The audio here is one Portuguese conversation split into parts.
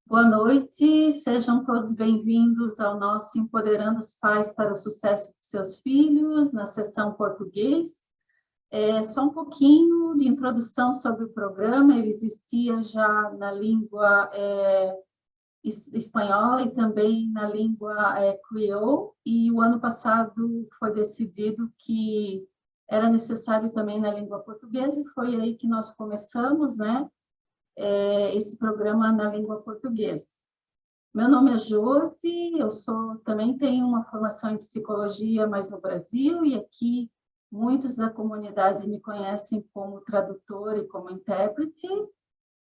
Boa noite, sejam todos bem-vindos ao nosso Empoderando os Pais para o Sucesso de Seus Filhos, na sessão português. Só um pouquinho de introdução sobre o programa. Ele existia já na língua espanhola e também na língua crioulo, e o ano passado foi decidido que era necessário também na língua portuguesa, e foi aí que nós começamos, né, esse programa na língua portuguesa. Meu nome é Josi, também tenho uma formação em psicologia, mas no Brasil, e aqui muitos da comunidade me conhecem como tradutor e como intérprete.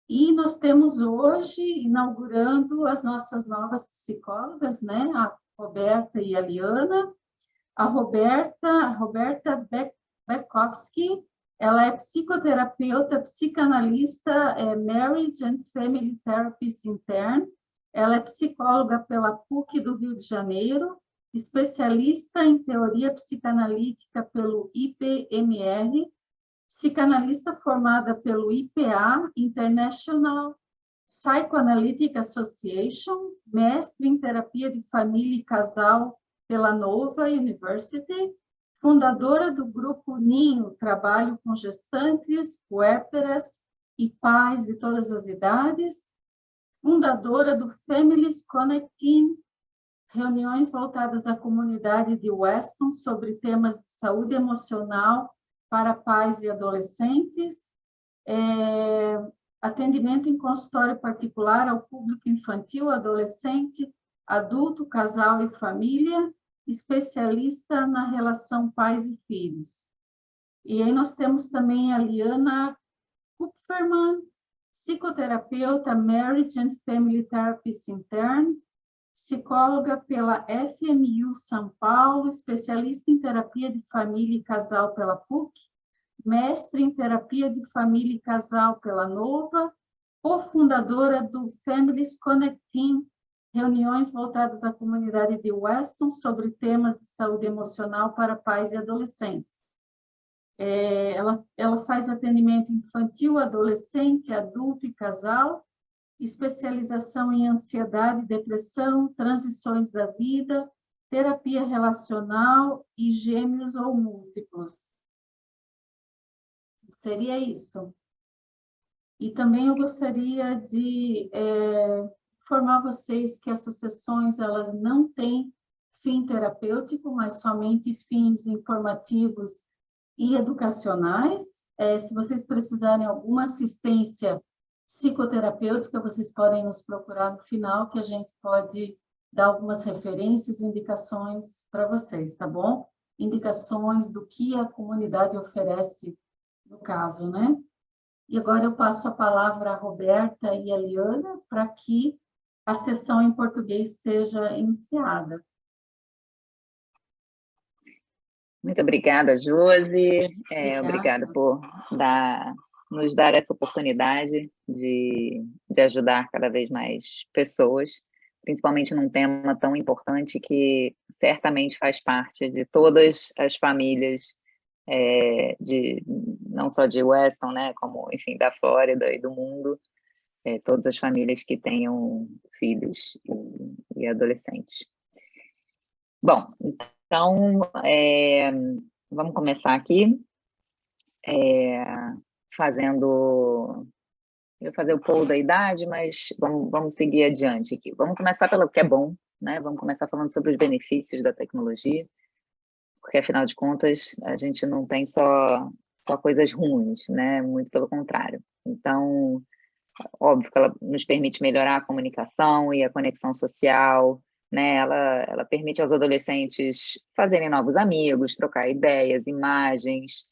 E nós temos hoje, inaugurando as nossas novas psicólogas, né? A Roberta e a Liana. A Roberta Bekowski, ela é psicoterapeuta, psicanalista, Marriage and Family Therapist intern. Ela é psicóloga pela PUC do Rio de Janeiro, especialista em teoria psicanalítica pelo IPMR, psicanalista formada pelo IPA, International Psychoanalytic Association, mestre em terapia de família e casal pela Nova University, fundadora do grupo Ninho, trabalho com gestantes, puérperas e pais de todas as idades, fundadora do Families Connecting, reuniões voltadas à comunidade de Weston sobre temas de saúde emocional para pais e adolescentes, atendimento em consultório particular ao público infantil, adolescente, adulto, casal e família, especialista na relação pais e filhos. E aí nós temos também a Liana Kupferman, psicoterapeuta, Marriage and Family Therapist intern, psicóloga pela FMU São Paulo, especialista em terapia de família e casal pela PUC, mestre em terapia de família e casal pela Nova, cofundadora do Families Connecting, reuniões voltadas à comunidade de Weston sobre temas de saúde emocional para pais e adolescentes. Ela faz atendimento infantil, adolescente, adulto e casal, especialização em ansiedade, depressão, transições da vida, terapia relacional e gêmeos ou múltiplos. Seria isso. E também eu gostaria de informar vocês que essas sessões elas não têm fim terapêutico, mas somente fins informativos e educacionais. Se vocês precisarem de alguma assistência psicoterapêutica, vocês podem nos procurar no final, que a gente pode dar algumas referências, indicações para vocês, tá bom? Indicações do que a comunidade oferece no caso, né? E agora eu passo a palavra à Roberta e à Liana para que a sessão em português seja iniciada. Muito obrigada, Josi. Obrigada por nos dar essa oportunidade de ajudar cada vez mais pessoas, principalmente num tema tão importante que certamente faz parte de todas as famílias, não só de Weston, né, como, enfim, da Flórida e do mundo, todas as famílias que tenham filhos e adolescentes. Bom, então, vamos começar aqui, eu vou fazer o poll da idade, mas vamos seguir adiante aqui. Vamos começar pelo que é bom, né? Vamos começar falando sobre os benefícios da tecnologia, porque, afinal de contas, a gente não tem só coisas ruins, né? Muito pelo contrário. Então, óbvio que ela nos permite melhorar a comunicação e a conexão social, né? Ela permite aos adolescentes fazerem novos amigos, trocar ideias, imagens,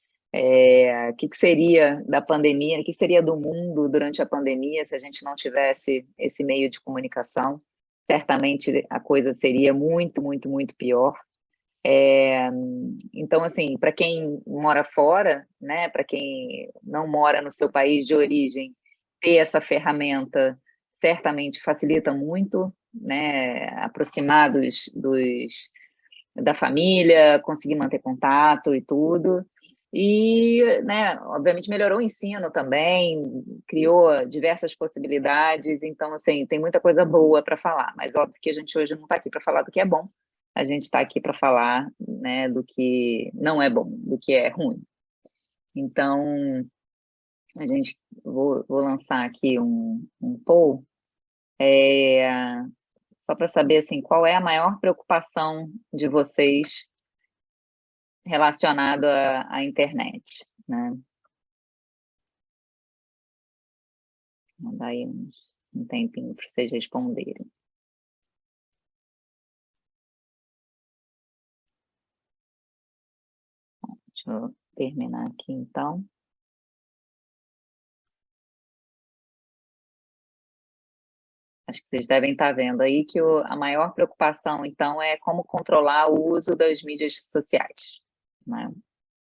o que seria da pandemia, o que seria do mundo durante a pandemia se a gente não tivesse esse meio de comunicação. Certamente a coisa seria muito, muito, muito pior. Então, assim, para quem mora fora, né, para quem não mora no seu país de origem, ter essa ferramenta certamente facilita muito, né, aproximar da família, conseguir manter contato e tudo. E, né, obviamente melhorou o ensino também, criou diversas possibilidades, então, assim, tem muita coisa boa para falar, mas óbvio que a gente hoje não está aqui para falar do que é bom, a gente está aqui para falar, né, do que não é bom, do que é ruim. Então, vou lançar aqui um poll, só para saber, assim, qual é a maior preocupação de vocês relacionado à internet, né? Vou dar aí um tempinho para vocês responderem. Deixa eu terminar aqui, então. Acho que vocês devem estar vendo aí que a maior preocupação, então, é como controlar o uso das mídias sociais, né?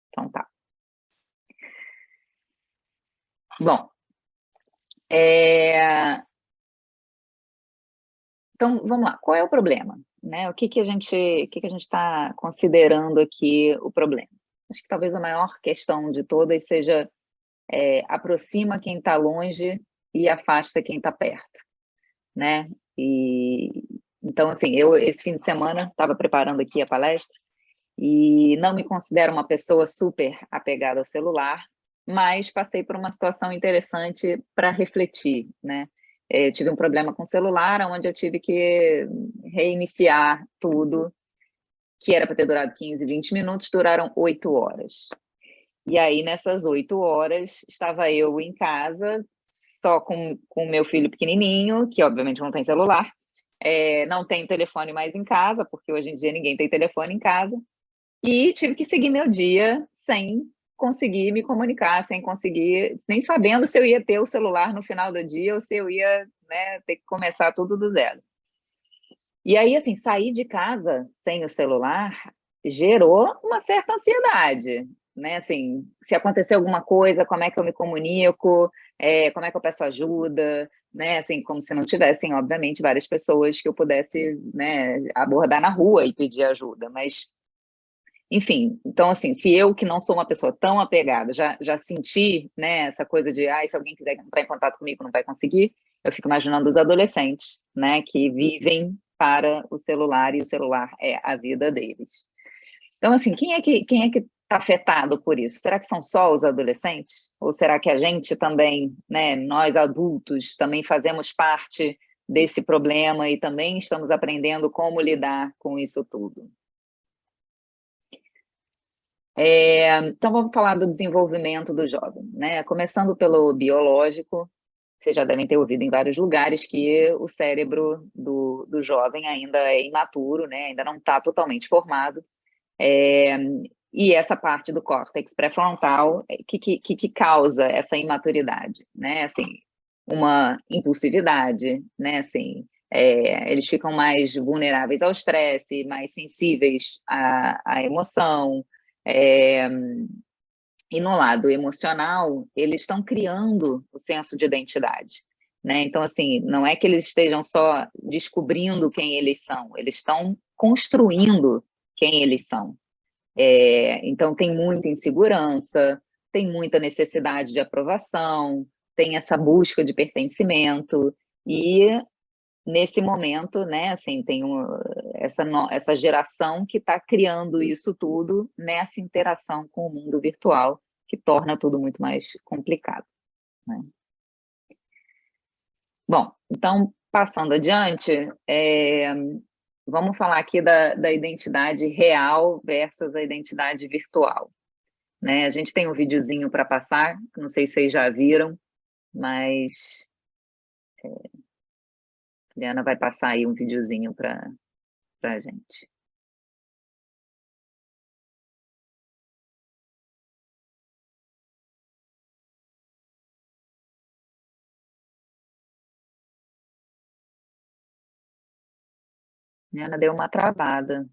Então, tá. Bom, então, vamos lá. Qual é o problema? Né? O que a gente está considerando aqui o problema? Acho que talvez a maior questão de todas seja aproxima quem está longe e afasta quem está perto, né? Então, assim, eu esse fim de semana estava preparando aqui a palestra e não me considero uma pessoa super apegada ao celular, mas passei por uma situação interessante para refletir, né? Eu tive um problema com o celular, onde eu tive que reiniciar tudo, que era para ter durado 15, 20 minutos, duraram 8 horas. E aí, nessas 8 horas, estava eu em casa, só com o meu filho pequenininho, que obviamente não tem celular, não tem telefone mais em casa, porque hoje em dia ninguém tem telefone em casa, e tive que seguir meu dia sem conseguir me comunicar, sem conseguir, nem sabendo se eu ia ter o celular no final do dia ou se eu ia, né, ter que começar tudo do zero. E aí, assim, sair de casa sem o celular gerou uma certa ansiedade, né? Assim, se acontecer alguma coisa, como é que eu me comunico, como é que eu peço ajuda, né? Assim, como se não tivessem, obviamente, várias pessoas que eu pudesse, né, abordar na rua e pedir ajuda, mas enfim, então, assim, se eu, que não sou uma pessoa tão apegada, já senti, né, essa coisa de, se alguém quiser entrar em contato comigo não vai conseguir, eu fico imaginando os adolescentes, né, que vivem para o celular e o celular é a vida deles. Então, assim, quem é que está afetado por isso? Será que são só os adolescentes? Ou será que a gente também, né, nós adultos, também fazemos parte desse problema e também estamos aprendendo como lidar com isso tudo? Então, vamos falar do desenvolvimento do jovem, né? Começando pelo biológico, vocês já devem ter ouvido em vários lugares que o cérebro do jovem ainda é imaturo, né? Ainda não está totalmente formado, e essa parte do córtex pré-frontal que causa essa imaturidade, né? Assim, uma impulsividade, né? Assim, eles ficam mais vulneráveis ao estresse, mais sensíveis à emoção, e no lado emocional, eles estão criando o senso de identidade, né? Então, assim, não é que eles estejam só descobrindo quem eles são, eles estão construindo quem eles são. Então, tem muita insegurança, tem muita necessidade de aprovação, tem essa busca de pertencimento, e nesse momento, né, assim, tem essa geração que está criando isso tudo nessa interação com o mundo virtual, que torna tudo muito mais complicado, né? Bom, então, passando adiante, vamos falar aqui da identidade real versus a identidade virtual, né? A gente tem um videozinho para passar, não sei se vocês já viram, mas a Liana vai passar aí um videozinho para a gente. Liana deu uma travada,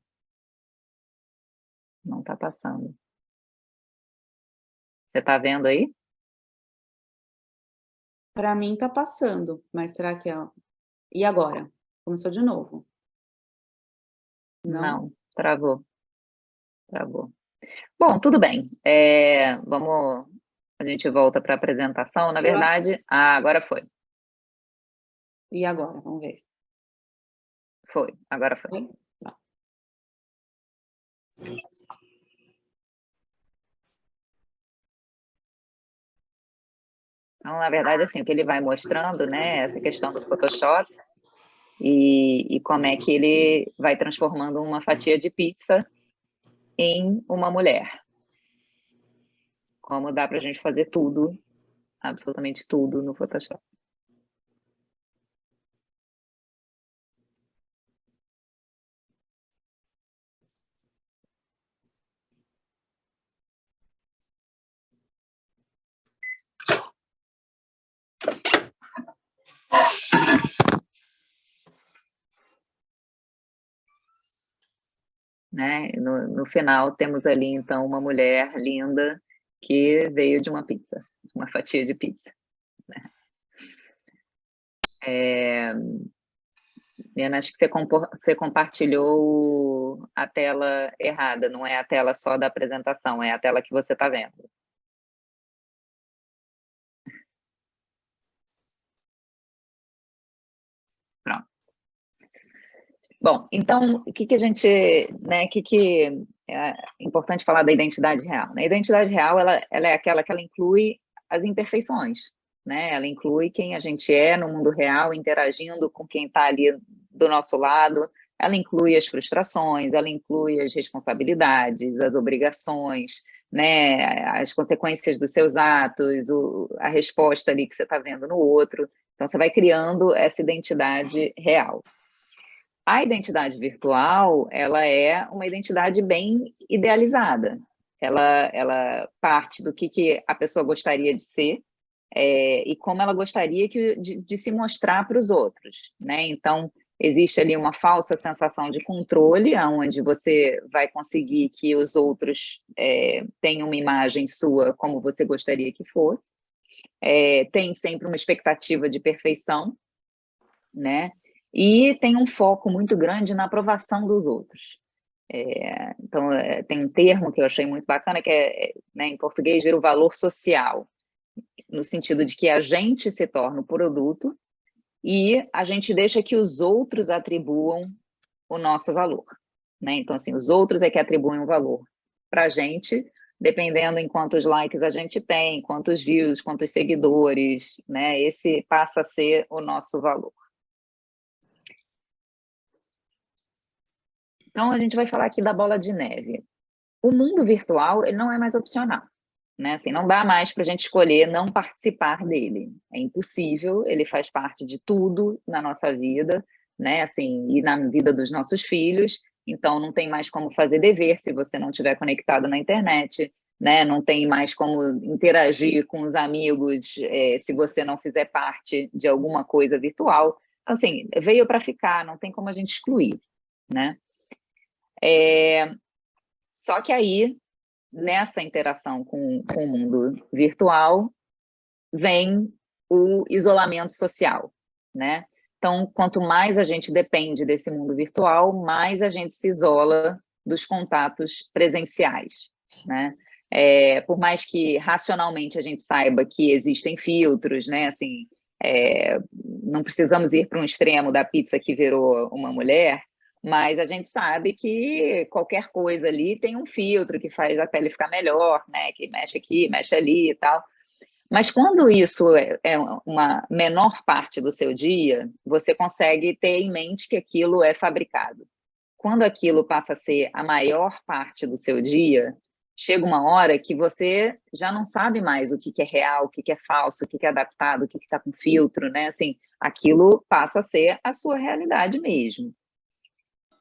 não está passando. Você está vendo aí? Para mim está passando, mas será que é... E agora? Começou de novo. Não, travou. Travou. Bom, tudo bem. A gente volta para a apresentação. Na verdade, agora foi. E agora? Vamos ver. Foi, agora foi. Foi? Tá. Então, na verdade, assim, o que ele vai mostrando, né, essa questão do Photoshop e como é que ele vai transformando uma fatia de pizza em uma mulher. Como dá para a gente fazer tudo, absolutamente tudo no Photoshop. Né? No final, temos ali, então, uma mulher linda que veio de uma pizza, uma fatia de pizza. Né? Liana, acho que você compartilhou a tela errada, não é a tela só da apresentação, é a tela que você está vendo. Pronto. Bom, então, o que a gente, né, que é importante falar da identidade real? Né? A identidade real, ela é aquela que ela inclui as imperfeições, né? Ela inclui quem a gente é no mundo real, interagindo com quem está ali do nosso lado, ela inclui as frustrações, ela inclui as responsabilidades, as obrigações, né, as consequências dos seus atos, a resposta ali que você está vendo no outro. Então, você vai criando essa identidade real. A identidade virtual, ela é uma identidade bem idealizada. Ela parte do que a pessoa gostaria de ser e como ela gostaria de se mostrar para os outros, né? Então, existe ali uma falsa sensação de controle, onde você vai conseguir que os outros tenham uma imagem sua como você gostaria que fosse. Tem sempre uma expectativa de perfeição, né? E tem um foco muito grande na aprovação dos outros. Então, tem um termo que eu achei muito bacana, que né, em português, vira o valor social, no sentido de que a gente se torna o produto e a gente deixa que os outros atribuam o nosso valor. Né? Então, assim, os outros é que atribuem o valor para a gente, dependendo em quantos likes a gente tem, quantos views, quantos seguidores, né? Esse passa a ser o nosso valor. Então, a gente vai falar aqui da bola de neve. O mundo virtual, ele não é mais opcional. Né? Assim, não dá mais para a gente escolher não participar dele. É impossível, ele faz parte de tudo na nossa vida, né? Assim, e na vida dos nossos filhos. Então, não tem mais como fazer dever se você não estiver conectado na internet, né? Não tem mais como interagir com os amigos se você não fizer parte de alguma coisa virtual. Assim, veio para ficar, não tem como a gente excluir, né? Só que aí, nessa interação com o mundo virtual, vem o isolamento social, né? Então, quanto mais a gente depende desse mundo virtual, mais a gente se isola dos contatos presenciais, né? Por mais que racionalmente a gente saiba que existem filtros, né? Assim, não precisamos ir para um extremo da pizza que virou uma mulher, mas a gente sabe que qualquer coisa ali tem um filtro que faz a pele ficar melhor, né? Que mexe aqui, mexe ali e tal. Mas quando isso é uma menor parte do seu dia, você consegue ter em mente que aquilo é fabricado. Quando aquilo passa a ser a maior parte do seu dia, chega uma hora que você já não sabe mais o que é real, o que é falso, o que é adaptado, o que está com filtro, né? Assim, aquilo passa a ser a sua realidade mesmo.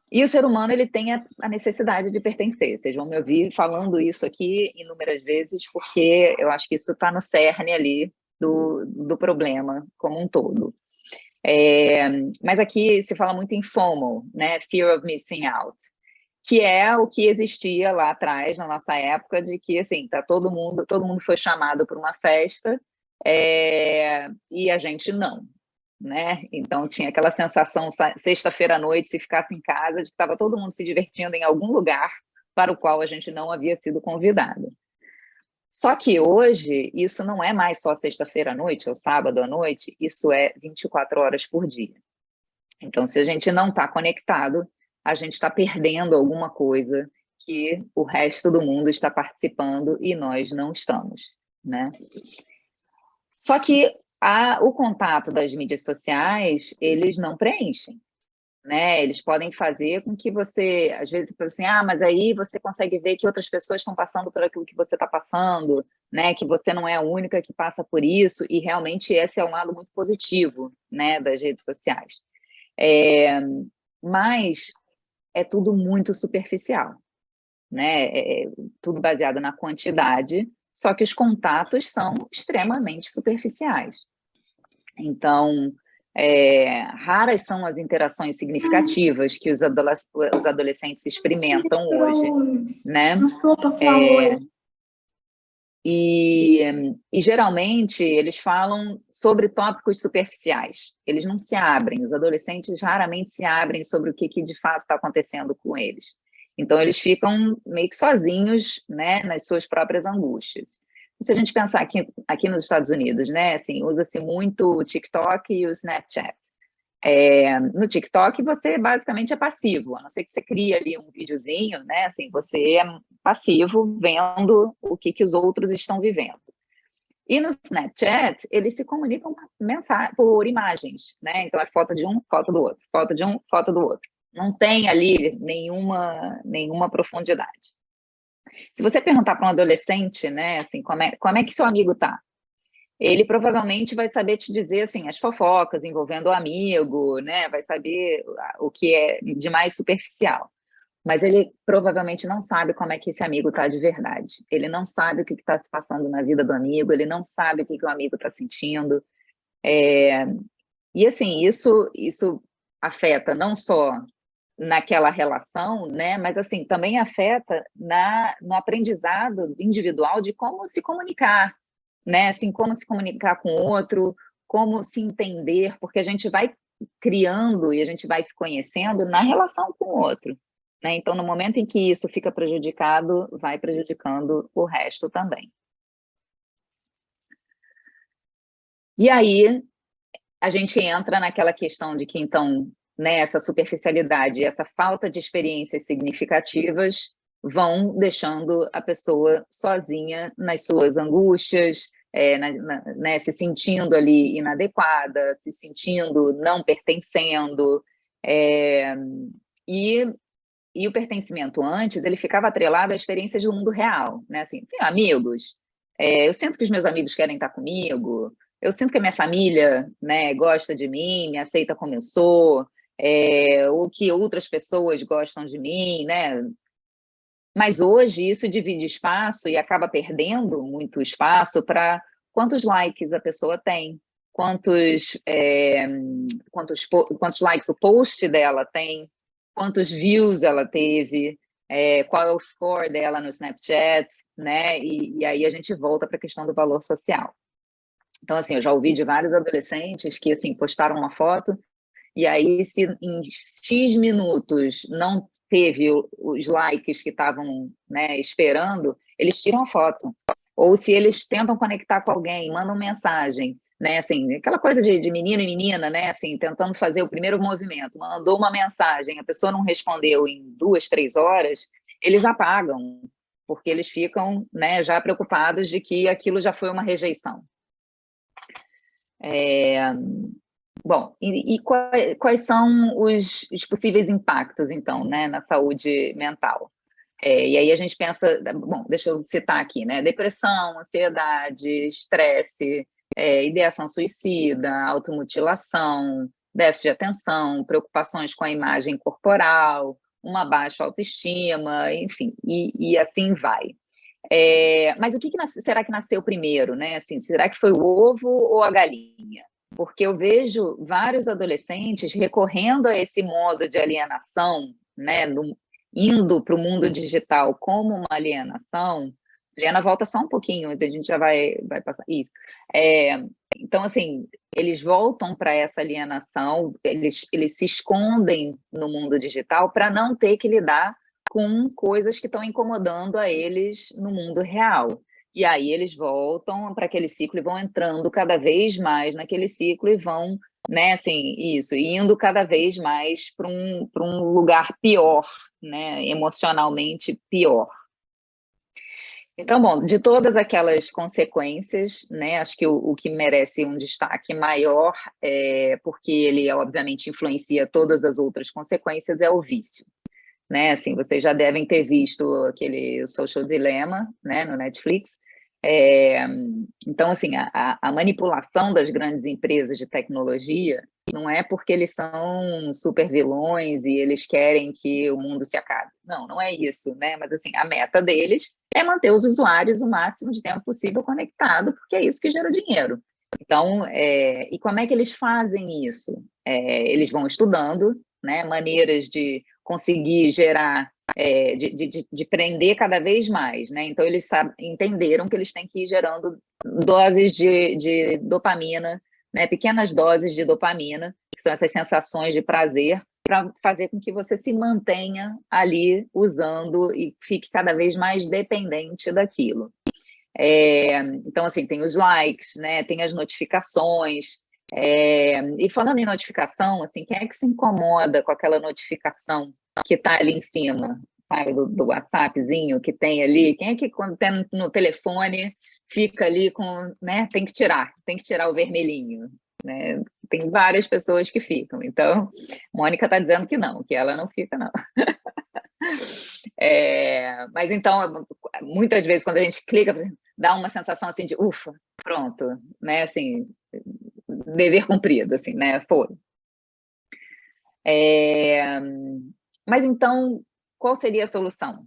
E o ser humano, ele tem a necessidade de pertencer. Vocês vão me ouvir falando isso aqui inúmeras vezes, porque eu acho que isso está no cerne ali do problema como um todo. Mas aqui se fala muito em FOMO, né? Fear of Missing Out, que é o que existia lá atrás, na nossa época, de que, assim, todo mundo foi chamado para uma festa e a gente não. Né? Então tinha aquela sensação sexta-feira à noite, se ficasse em casa, de que estava todo mundo se divertindo em algum lugar, para o qual a gente não havia sido convidado. Só que hoje, isso não é mais só sexta-feira à noite ou sábado à noite, isso é 24 horas por dia. Então, se a gente não está conectado, a gente está perdendo alguma coisa que o resto do mundo está participando e nós não estamos, né? Só que o contato das mídias sociais, eles não preenchem, né? Eles podem fazer com que você, às vezes, assim, mas aí você consegue ver que outras pessoas estão passando por aquilo que você está passando, né? Que você não é a única que passa por isso, e realmente esse é um lado muito positivo, né, das redes sociais. Mas é tudo muito superficial, né? Tudo baseado na quantidade, só que os contatos são extremamente superficiais. Então, raras são as interações significativas que os adolescentes experimentam hoje, né? E geralmente eles falam sobre tópicos superficiais, eles não se abrem, os adolescentes raramente se abrem sobre o que de fato está acontecendo com eles. Então, eles ficam meio que sozinhos, né, nas suas próprias angústias. Se a gente pensar aqui nos Estados Unidos, né, assim, usa-se muito o TikTok e o Snapchat. No TikTok, você basicamente é passivo, a não ser que você crie ali um videozinho, né, assim, você é passivo vendo o que os outros estão vivendo. E no Snapchat, eles se comunicam por imagens, né, então é foto de um, foto do outro, foto de um, foto do outro. Não tem ali nenhuma profundidade. Se você perguntar para um adolescente, né, assim, como é que seu amigo está? Ele provavelmente vai saber te dizer, assim, as fofocas envolvendo o amigo, né, vai saber o que é de mais superficial. Mas ele provavelmente não sabe como é que esse amigo está de verdade. Ele não sabe o que está se passando na vida do amigo, ele não sabe o que o amigo está sentindo. E, assim, isso afeta não só naquela relação, né? Mas assim também afeta no aprendizado individual de como se comunicar, né? Assim, como se comunicar com o outro, como se entender, porque a gente vai criando e a gente vai se conhecendo na relação com o outro, né? Então, no momento em que isso fica prejudicado, vai prejudicando o resto também. E aí a gente entra naquela questão de que, então, né, essa superficialidade, essa falta de experiências significativas vão deixando a pessoa sozinha nas suas angústias, né, se sentindo ali inadequada, se sentindo não pertencendo, e o pertencimento antes, ele ficava atrelado à experiência do mundo real, né, assim, tenho amigos, eu sinto que os meus amigos querem estar comigo, eu sinto que a minha família, né, gosta de mim, me aceita como eu sou, ou que outras pessoas gostam de mim, né? Mas hoje isso divide espaço e acaba perdendo muito espaço para quantos likes a pessoa tem, quantos likes o post dela tem, quantos views ela teve, qual é o score dela no Snapchat, né? E aí a gente volta para a questão do valor social. Então, assim, eu já ouvi de vários adolescentes que, assim, postaram uma foto e aí, se em X minutos não teve os likes que estavam, né, esperando, eles tiram a foto. Ou se eles tentam conectar com alguém, mandam mensagem, né, assim, aquela coisa de menino e menina, né, assim, tentando fazer o primeiro movimento, mandou uma mensagem, a pessoa não respondeu em 2, 3 horas, eles apagam, porque eles ficam, né, já preocupados de que aquilo já foi uma rejeição. Bom, e quais são os possíveis impactos, então, né, na saúde mental? E aí a gente pensa, bom, deixa eu citar aqui, né, depressão, ansiedade, estresse, ideação suicida, automutilação, déficit de atenção, preocupações com a imagem corporal, uma baixa autoestima, enfim, e assim vai. Mas o que será que nasceu primeiro, né? Assim, será que foi o ovo ou a galinha? Porque eu vejo vários adolescentes recorrendo a esse modo de alienação, né? Indo para o mundo digital como uma alienação. Liana, volta só um pouquinho, a gente já vai passar isso. Então, assim, eles voltam para essa alienação, eles se escondem no mundo digital para não ter que lidar com coisas que estão incomodando a eles no mundo real. E aí eles voltam para aquele ciclo e vão entrando cada vez mais naquele ciclo e vão, né, assim, indo cada vez mais para um lugar pior, né, emocionalmente pior. Então, bom, de todas aquelas consequências, né, acho que o que merece um destaque maior, porque ele, obviamente, influencia todas as outras consequências, é o vício. Né, assim, vocês já devem ter visto aquele Social Dilemma, né, no Netflix. Então, assim, a manipulação das grandes empresas de tecnologia não é porque eles são super vilões e eles querem que o mundo se acabe. Não, não é isso, né? Mas, assim, a meta deles é manter os usuários o máximo de tempo possível conectado, porque é isso que gera dinheiro. Então, e como é que eles fazem isso? Eles vão estudando, né, maneiras de conseguir gerar, de prender cada vez mais, né? Então, eles entenderam que eles têm que ir gerando doses de dopamina, né, pequenas doses de dopamina, que são essas sensações de prazer, para fazer com que você se mantenha ali usando e fique cada vez mais dependente daquilo. Então, assim, tem os likes, né, tem as notificações, e falando em notificação, assim, quem é que se incomoda com aquela notificação que está ali em cima, sabe, do WhatsAppzinho que tem ali? Quem é que, quando tem no telefone, fica ali com, né, tem que tirar o vermelhinho, né? Tem várias pessoas que ficam. Então, Mônica está dizendo que não, que ela não fica, não. Mas então, muitas vezes, quando a gente clica, dá uma sensação assim de ufa, pronto, né? Assim, dever cumprido, assim, né? Foi. Mas então, qual seria a solução?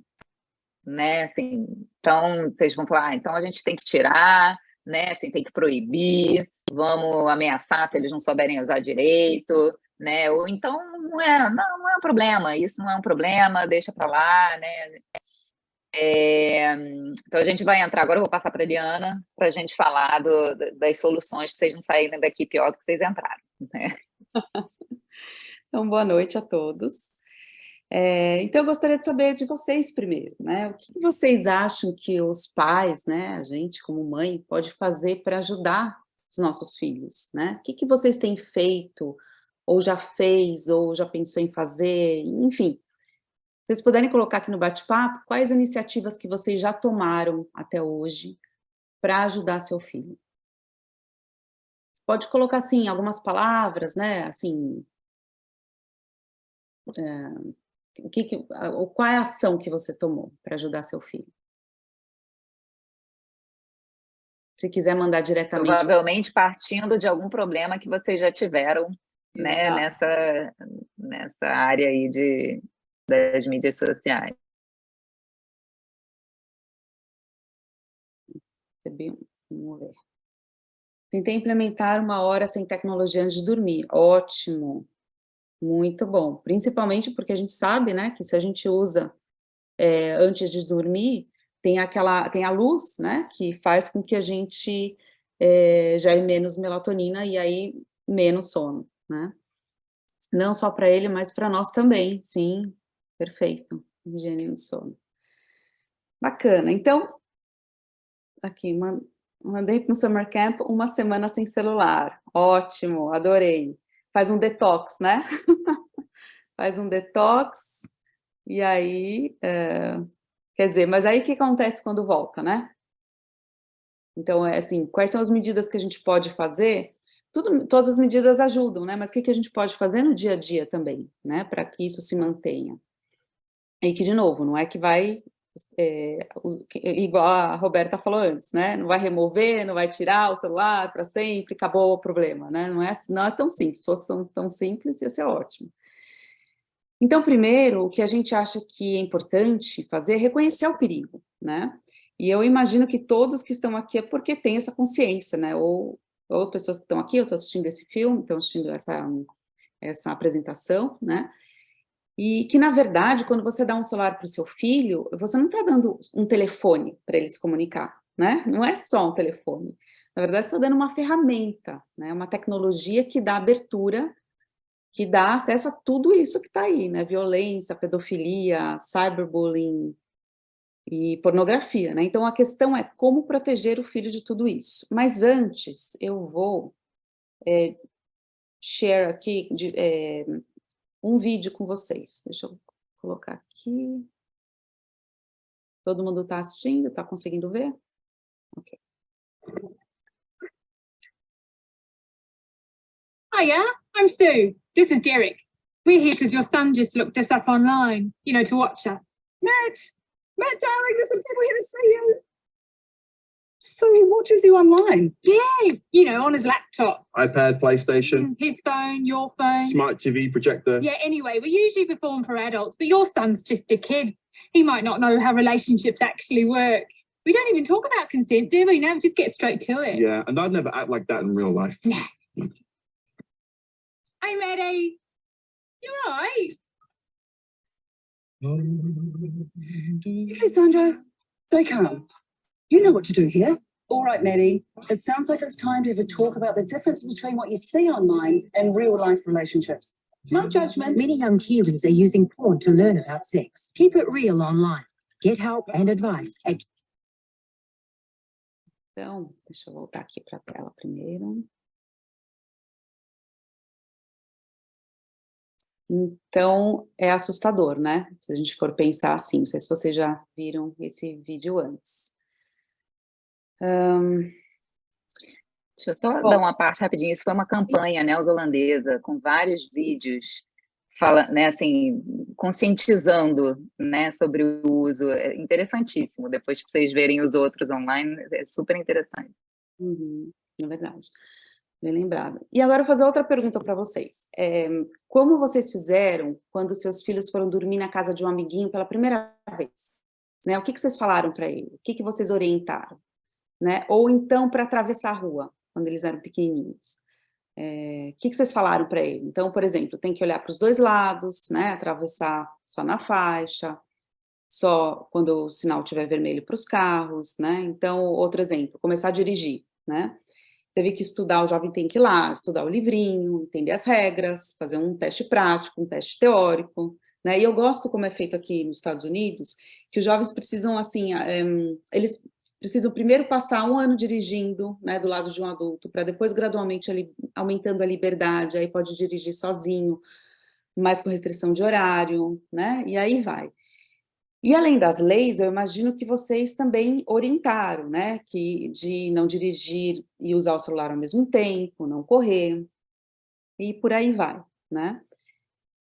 Né? Assim, então, vocês vão falar, então a gente tem que tirar, né? Assim, tem que proibir, vamos ameaçar se eles não souberem usar direito, né? Ou então não é um problema, isso não é um problema, deixa para lá, né? Então a gente vai entrar agora, eu vou passar para a Eliana para a gente falar das soluções para vocês não saírem daqui pior do que vocês entraram, né? Então, boa noite a todos. Então, eu gostaria de saber de vocês primeiro, né? O que vocês acham que os pais, né, a gente como mãe, pode fazer para ajudar os nossos filhos, né? O que vocês têm feito, ou já fez, ou já pensou em fazer, enfim. Se vocês puderem colocar aqui no bate-papo, quais iniciativas que vocês já tomaram até hoje para ajudar seu filho? Pode colocar, assim, algumas palavras, né, assim... qual é a ação que você tomou para ajudar seu filho? Se quiser mandar diretamente. Provavelmente partindo de algum problema que vocês já tiveram, né, nessa área aí das mídias sociais. Vamos ver. Tentei implementar 1 hora sem tecnologia antes de dormir. Ótimo. Muito bom. Principalmente porque a gente sabe, né, que se a gente usa antes de dormir, tem a luz, né, que faz com que a gente gere menos melatonina e aí menos sono, né? Não só para ele, mas para nós também, sim, perfeito, higiene do sono. Bacana, então, aqui, mandei para o Summer Camp 1 semana sem celular, ótimo, adorei. Faz um detox, né? Faz um detox, e aí, quer dizer, mas aí o que acontece quando volta, né? Então, assim, quais são as medidas que a gente pode fazer? Todas as medidas ajudam, né? Mas o que a gente pode fazer no dia a dia também, né? Para que isso se mantenha. E que, de novo, não é que vai, igual a Roberta falou antes, né? Não vai remover, não vai tirar o celular para sempre, acabou o problema, né? Não é tão simples, se fosse tão simples, ia ser ótimo. Então, primeiro, o que a gente acha que é importante fazer é reconhecer o perigo, né? E eu imagino que todos que estão aqui é porque têm essa consciência, né? Ou pessoas que estão aqui, eu estou assistindo esse filme, estão assistindo essa apresentação, né? E que, na verdade, quando você dá um celular para o seu filho, você não está dando um telefone para ele se comunicar, né? Não é só um telefone. Na verdade, você está dando uma ferramenta, né? Uma tecnologia que dá abertura que dá acesso a tudo isso que está aí, né? Violência, pedofilia, cyberbullying e pornografia, né? Então, a questão é como proteger o filho de tudo isso. Mas antes, eu vou share aqui um vídeo com vocês. Deixa eu colocar aqui. Todo mundo está assistindo? Está conseguindo ver? Ok. Hiya, I'm Sue. This is Derek. We're here because your son just looked us up online, you know, to watch us. Matt, darling, there's some people here to see you. So he watches you online? Yeah, you know, on his laptop. iPad, PlayStation, His phone, your phone. smart TV, projector. Yeah, anyway, we usually perform for adults, but your son's just a kid. He might not know how relationships actually work. We don't even talk about consent, do we? Now we just get straight to it. Yeah, and I'd never act like that in real life. Nah. Hey, Maddie. You all right? Hey, Sandra. Stay calm. You know what to do here. All right, Maddie. It sounds like it's time to have a talk about the difference between what you see online and real-life relationships. No judgment. Many young Kiwis are using porn to learn about sex. Keep it real online. Get help and advice at... Então, deixa eu voltar aqui para a tela primeiro. Então, é assustador, né? Se a gente for pensar assim, não sei se vocês já viram esse vídeo antes. Deixa eu só dar uma parte rapidinho. Isso foi uma campanha neozelandesa com vários vídeos né, assim, conscientizando, né, sobre o uso. É interessantíssimo. Depois que vocês verem os outros online, é super interessante. É verdade. Bem lembrado. E agora eu vou fazer outra pergunta para vocês. Como vocês fizeram quando seus filhos foram dormir na casa de um amiguinho pela primeira vez? Né? O que vocês falaram para ele? O que vocês orientaram? Né? Ou então para atravessar a rua, quando eles eram pequenininhos. O que vocês falaram para ele? Então, por exemplo, tem que olhar para os dois lados, né? Atravessar só na faixa, só quando o sinal estiver vermelho para os carros, né? Então, outro exemplo, começar a dirigir, né? Teve que estudar, o jovem tem que ir lá, estudar o livrinho, entender as regras, fazer um teste prático, um teste teórico, né? E eu gosto, como é feito aqui nos Estados Unidos, que os jovens precisam, assim, eles precisam primeiro passar 1 ano dirigindo, né, do lado de um adulto, para depois gradualmente aumentando a liberdade, aí pode dirigir sozinho, mas com restrição de horário, né? E aí vai. E além das leis, eu imagino que vocês também orientaram, né, de não dirigir e usar o celular ao mesmo tempo, não correr, e por aí vai, né?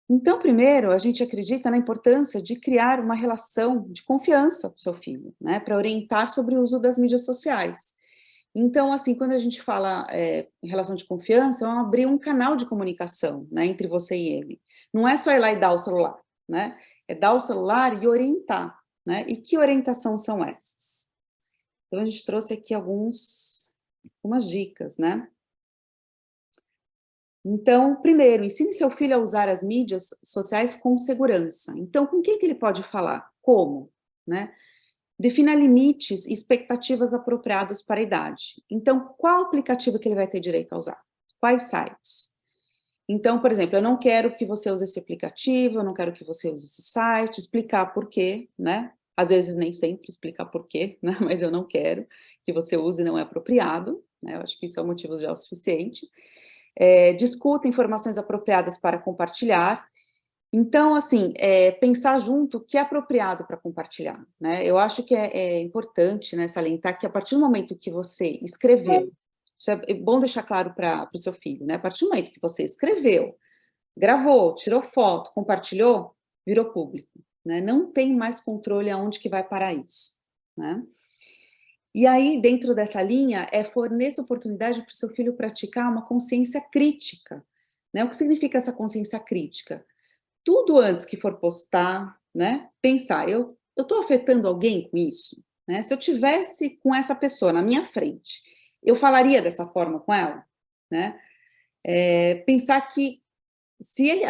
Então, primeiro, a gente acredita na importância de criar uma relação de confiança com o seu filho, né, para orientar sobre o uso das mídias sociais. Então, assim, quando a gente fala em relação de confiança, é abrir um canal de comunicação, né, entre você e ele. Não é só ir lá e dar o celular, né? É dar o celular e orientar, né? E que orientação são essas? Então, a gente trouxe aqui algumas dicas, né? Então, primeiro, ensine seu filho a usar as mídias sociais com segurança. Então, com quem que ele pode falar? Como? Né? Defina limites e expectativas apropriados para a idade. Então, qual aplicativo que ele vai ter direito a usar? Quais sites? Então, por exemplo, eu não quero que você use esse aplicativo, eu não quero que você use esse site, explicar por quê, né? Às vezes nem sempre explicar por quê, né? Mas eu não quero que você use, não é apropriado, né? Eu acho que isso é um motivo já o suficiente. Discuta informações apropriadas para compartilhar. Então, assim, pensar junto o que é apropriado para compartilhar, né? Eu acho que é importante, né, salientar que a partir do momento que você escreveu, isso é bom deixar claro para o seu filho, né? A partir do momento que você escreveu, gravou, tirou foto, compartilhou, virou público, né? Não tem mais controle aonde que vai parar isso, né? E aí, dentro dessa linha, forneça oportunidade para o seu filho praticar uma consciência crítica, né? O que significa essa consciência crítica? Tudo antes que for postar, né? Pensar, eu estou afetando alguém com isso? Né? Se eu tivesse com essa pessoa na minha frente, eu falaria dessa forma com ela? Né? Pensar que se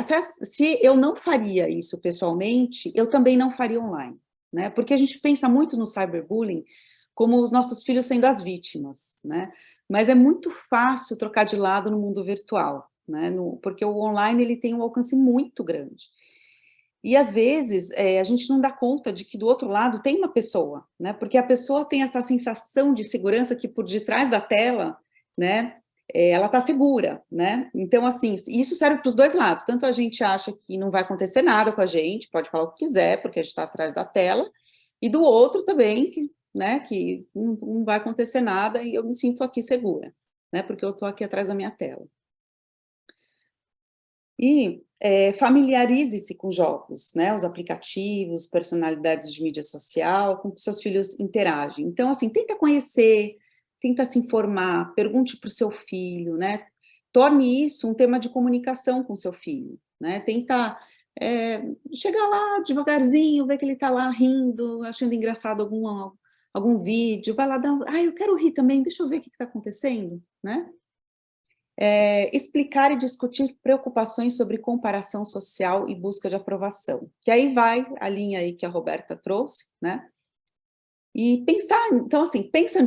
eu não faria isso pessoalmente, eu também não faria online, né? Porque a gente pensa muito no cyberbullying como os nossos filhos sendo as vítimas, né? Mas é muito fácil trocar de lado no mundo virtual, né? Porque o online ele tem um alcance muito grande. E, às vezes, a gente não dá conta de que do outro lado tem uma pessoa, né? Porque a pessoa tem essa sensação de segurança que por detrás da tela, né, ela está segura, né? Então, assim, isso serve para os dois lados. Tanto a gente acha que não vai acontecer nada com a gente, pode falar o que quiser, porque a gente está atrás da tela, e do outro também, né, que não vai acontecer nada e eu me sinto aqui segura, né? Porque eu estou aqui atrás da minha tela. E familiarize-se com jogos, né, os aplicativos, personalidades de mídia social, com que seus filhos interagem. Então, assim, tenta conhecer, tenta se informar, pergunte para o seu filho, né, torne isso um tema de comunicação com seu filho, né, tenta chegar lá devagarzinho, ver que ele está lá rindo, achando engraçado algum vídeo, vai lá dar, eu quero rir também, deixa eu ver o que está acontecendo, né. Explicar e discutir preocupações sobre comparação social e busca de aprovação. Que aí vai a linha aí que a Roberta trouxe, né? E pensar, então assim, pensa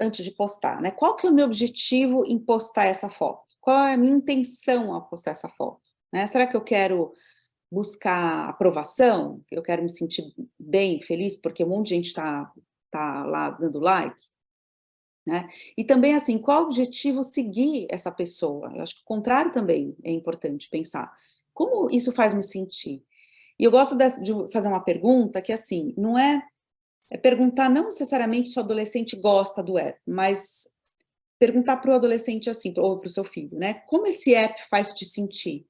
antes de postar, né? Qual que é o meu objetivo em postar essa foto? Qual é a minha intenção ao postar essa foto? Né? Será que eu quero buscar aprovação? Eu quero me sentir bem, feliz, porque um monte de gente tá lá dando like? Né? E também, assim, qual o objetivo seguir essa pessoa? Eu acho que o contrário também é importante pensar. Como isso faz me sentir? E eu gosto de fazer uma pergunta que, assim, não é perguntar não necessariamente se o adolescente gosta do app, mas perguntar para o adolescente, assim, ou para o seu filho, né? Como esse app faz te sentir?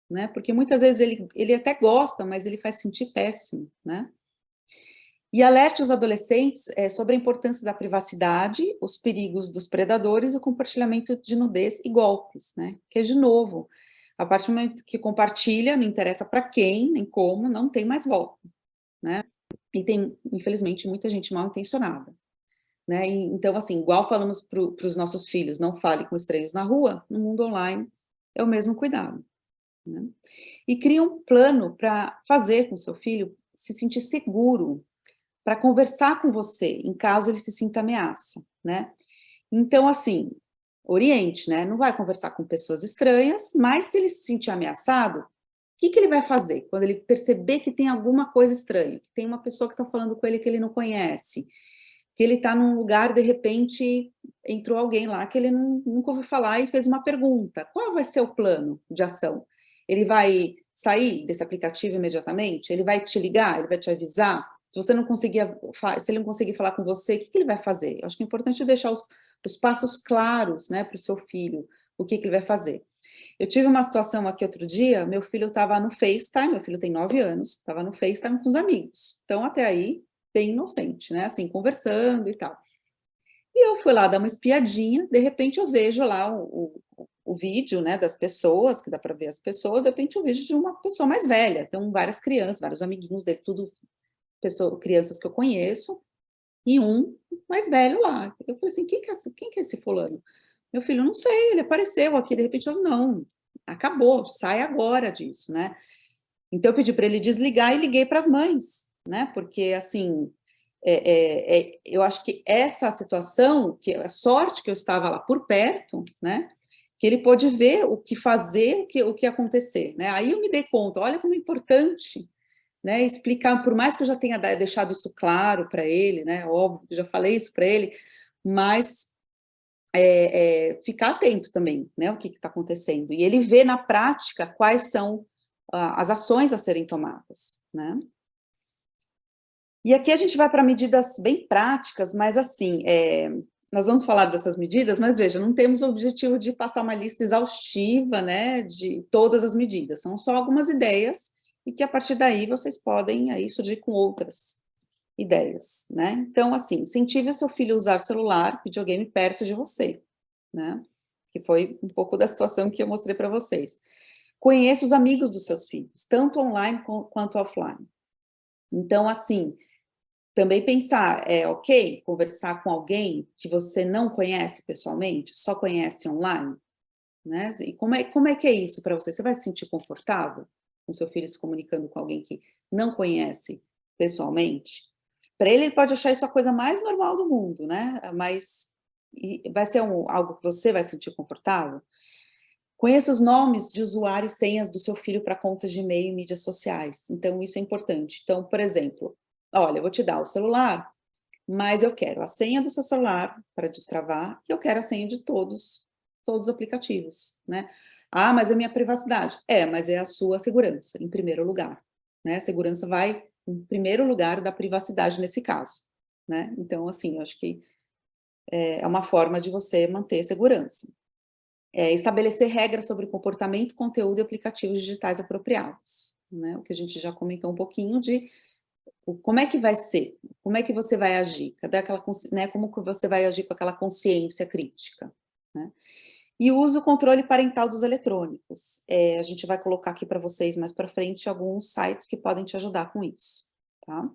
Né? Porque muitas vezes ele até gosta, mas ele faz sentir péssimo, né? E alerte os adolescentes sobre a importância da privacidade, os perigos dos predadores e o compartilhamento de nudez e golpes, né? Que, de novo, a partir do momento que compartilha, não interessa para quem, nem como, não tem mais volta, né? E tem, infelizmente, muita gente mal intencionada, né? Então, assim, igual falamos para os nossos filhos, não fale com estranhos na rua, no mundo online é o mesmo cuidado, né? E cria um plano para fazer com seu filho se sentir seguro, para conversar com você, em caso ele se sinta ameaça, né? Então, assim, oriente, né? Não vai conversar com pessoas estranhas, mas se ele se sentir ameaçado, o que ele vai fazer quando ele perceber que tem alguma coisa estranha, que tem uma pessoa que está falando com ele que ele não conhece, que ele está num lugar, de repente, entrou alguém lá que ele nunca ouviu falar e fez uma pergunta. Qual vai ser o plano de ação? Ele vai sair desse aplicativo imediatamente? Ele vai te ligar? Ele vai te avisar? Se ele não conseguir falar com você, o que ele vai fazer? Eu acho que é importante deixar os passos claros, né, para o seu filho, o que ele vai fazer. Eu tive uma situação aqui outro dia, meu filho estava no FaceTime, meu filho tem 9 anos, estava no FaceTime com os amigos. Então, até aí, bem inocente, né, assim, conversando e tal. E eu fui lá dar uma espiadinha, de repente eu vejo lá o vídeo, né, das pessoas, que dá para ver as pessoas, de repente eu vejo de uma pessoa mais velha, então várias crianças, vários amiguinhos dele, tudo crianças que eu conheço, e um mais velho lá. Eu falei assim, quem que é esse fulano? Meu filho, não sei, ele apareceu aqui, de repente eu, não, acabou, sai agora disso, né? Então eu pedi para ele desligar e liguei para as mães, né? Porque, assim, eu acho que essa situação, que a sorte que eu estava lá por perto, né? Que ele pôde ver o que fazer, o que acontecer, né? Aí eu me dei conta, olha como é importante, né, explicar, por mais que eu já tenha deixado isso claro para ele, né, óbvio, eu já falei isso para ele, mas ficar atento também, né, o que está acontecendo, e ele vê na prática quais são as ações a serem tomadas, né. E aqui a gente vai para medidas bem práticas, mas assim, nós vamos falar dessas medidas, mas veja, não temos o objetivo de passar uma lista exaustiva, né, de todas as medidas, são só algumas ideias, e que a partir daí vocês podem aí surgir com outras ideias, né? Então, assim, incentive o seu filho a usar celular, videogame perto de você, né? Que foi um pouco da situação que eu mostrei para vocês. Conheça os amigos dos seus filhos, tanto online quanto offline. Então, assim, também pensar, ok, conversar com alguém que você não conhece pessoalmente, só conhece online, né? E como é que é isso para você? Você vai se sentir confortável com seu filho se comunicando com alguém que não conhece pessoalmente? Para ele pode achar isso a coisa mais normal do mundo, né? Mas vai ser algo que você vai sentir confortável? Conheça os nomes de usuário e senhas do seu filho para contas de e-mail e mídias sociais. Então, isso é importante. Então, por exemplo, olha, eu vou te dar o celular, mas eu quero a senha do seu celular para destravar e eu quero a senha de todos os aplicativos, né? Ah, mas é minha privacidade. Mas é a sua segurança, em primeiro lugar, né? A segurança vai em primeiro lugar da privacidade nesse caso, né? Então, assim, eu acho que é uma forma de você manter segurança. Estabelecer regras sobre comportamento, conteúdo e aplicativos digitais apropriados, né? O que a gente já comentou um pouquinho de como é que vai ser, como é que você vai agir, cadê aquela, né, como que você vai agir com aquela consciência crítica, né? E usa o controle parental dos eletrônicos. A gente vai colocar aqui para vocês mais para frente alguns sites que podem te ajudar com isso, tá?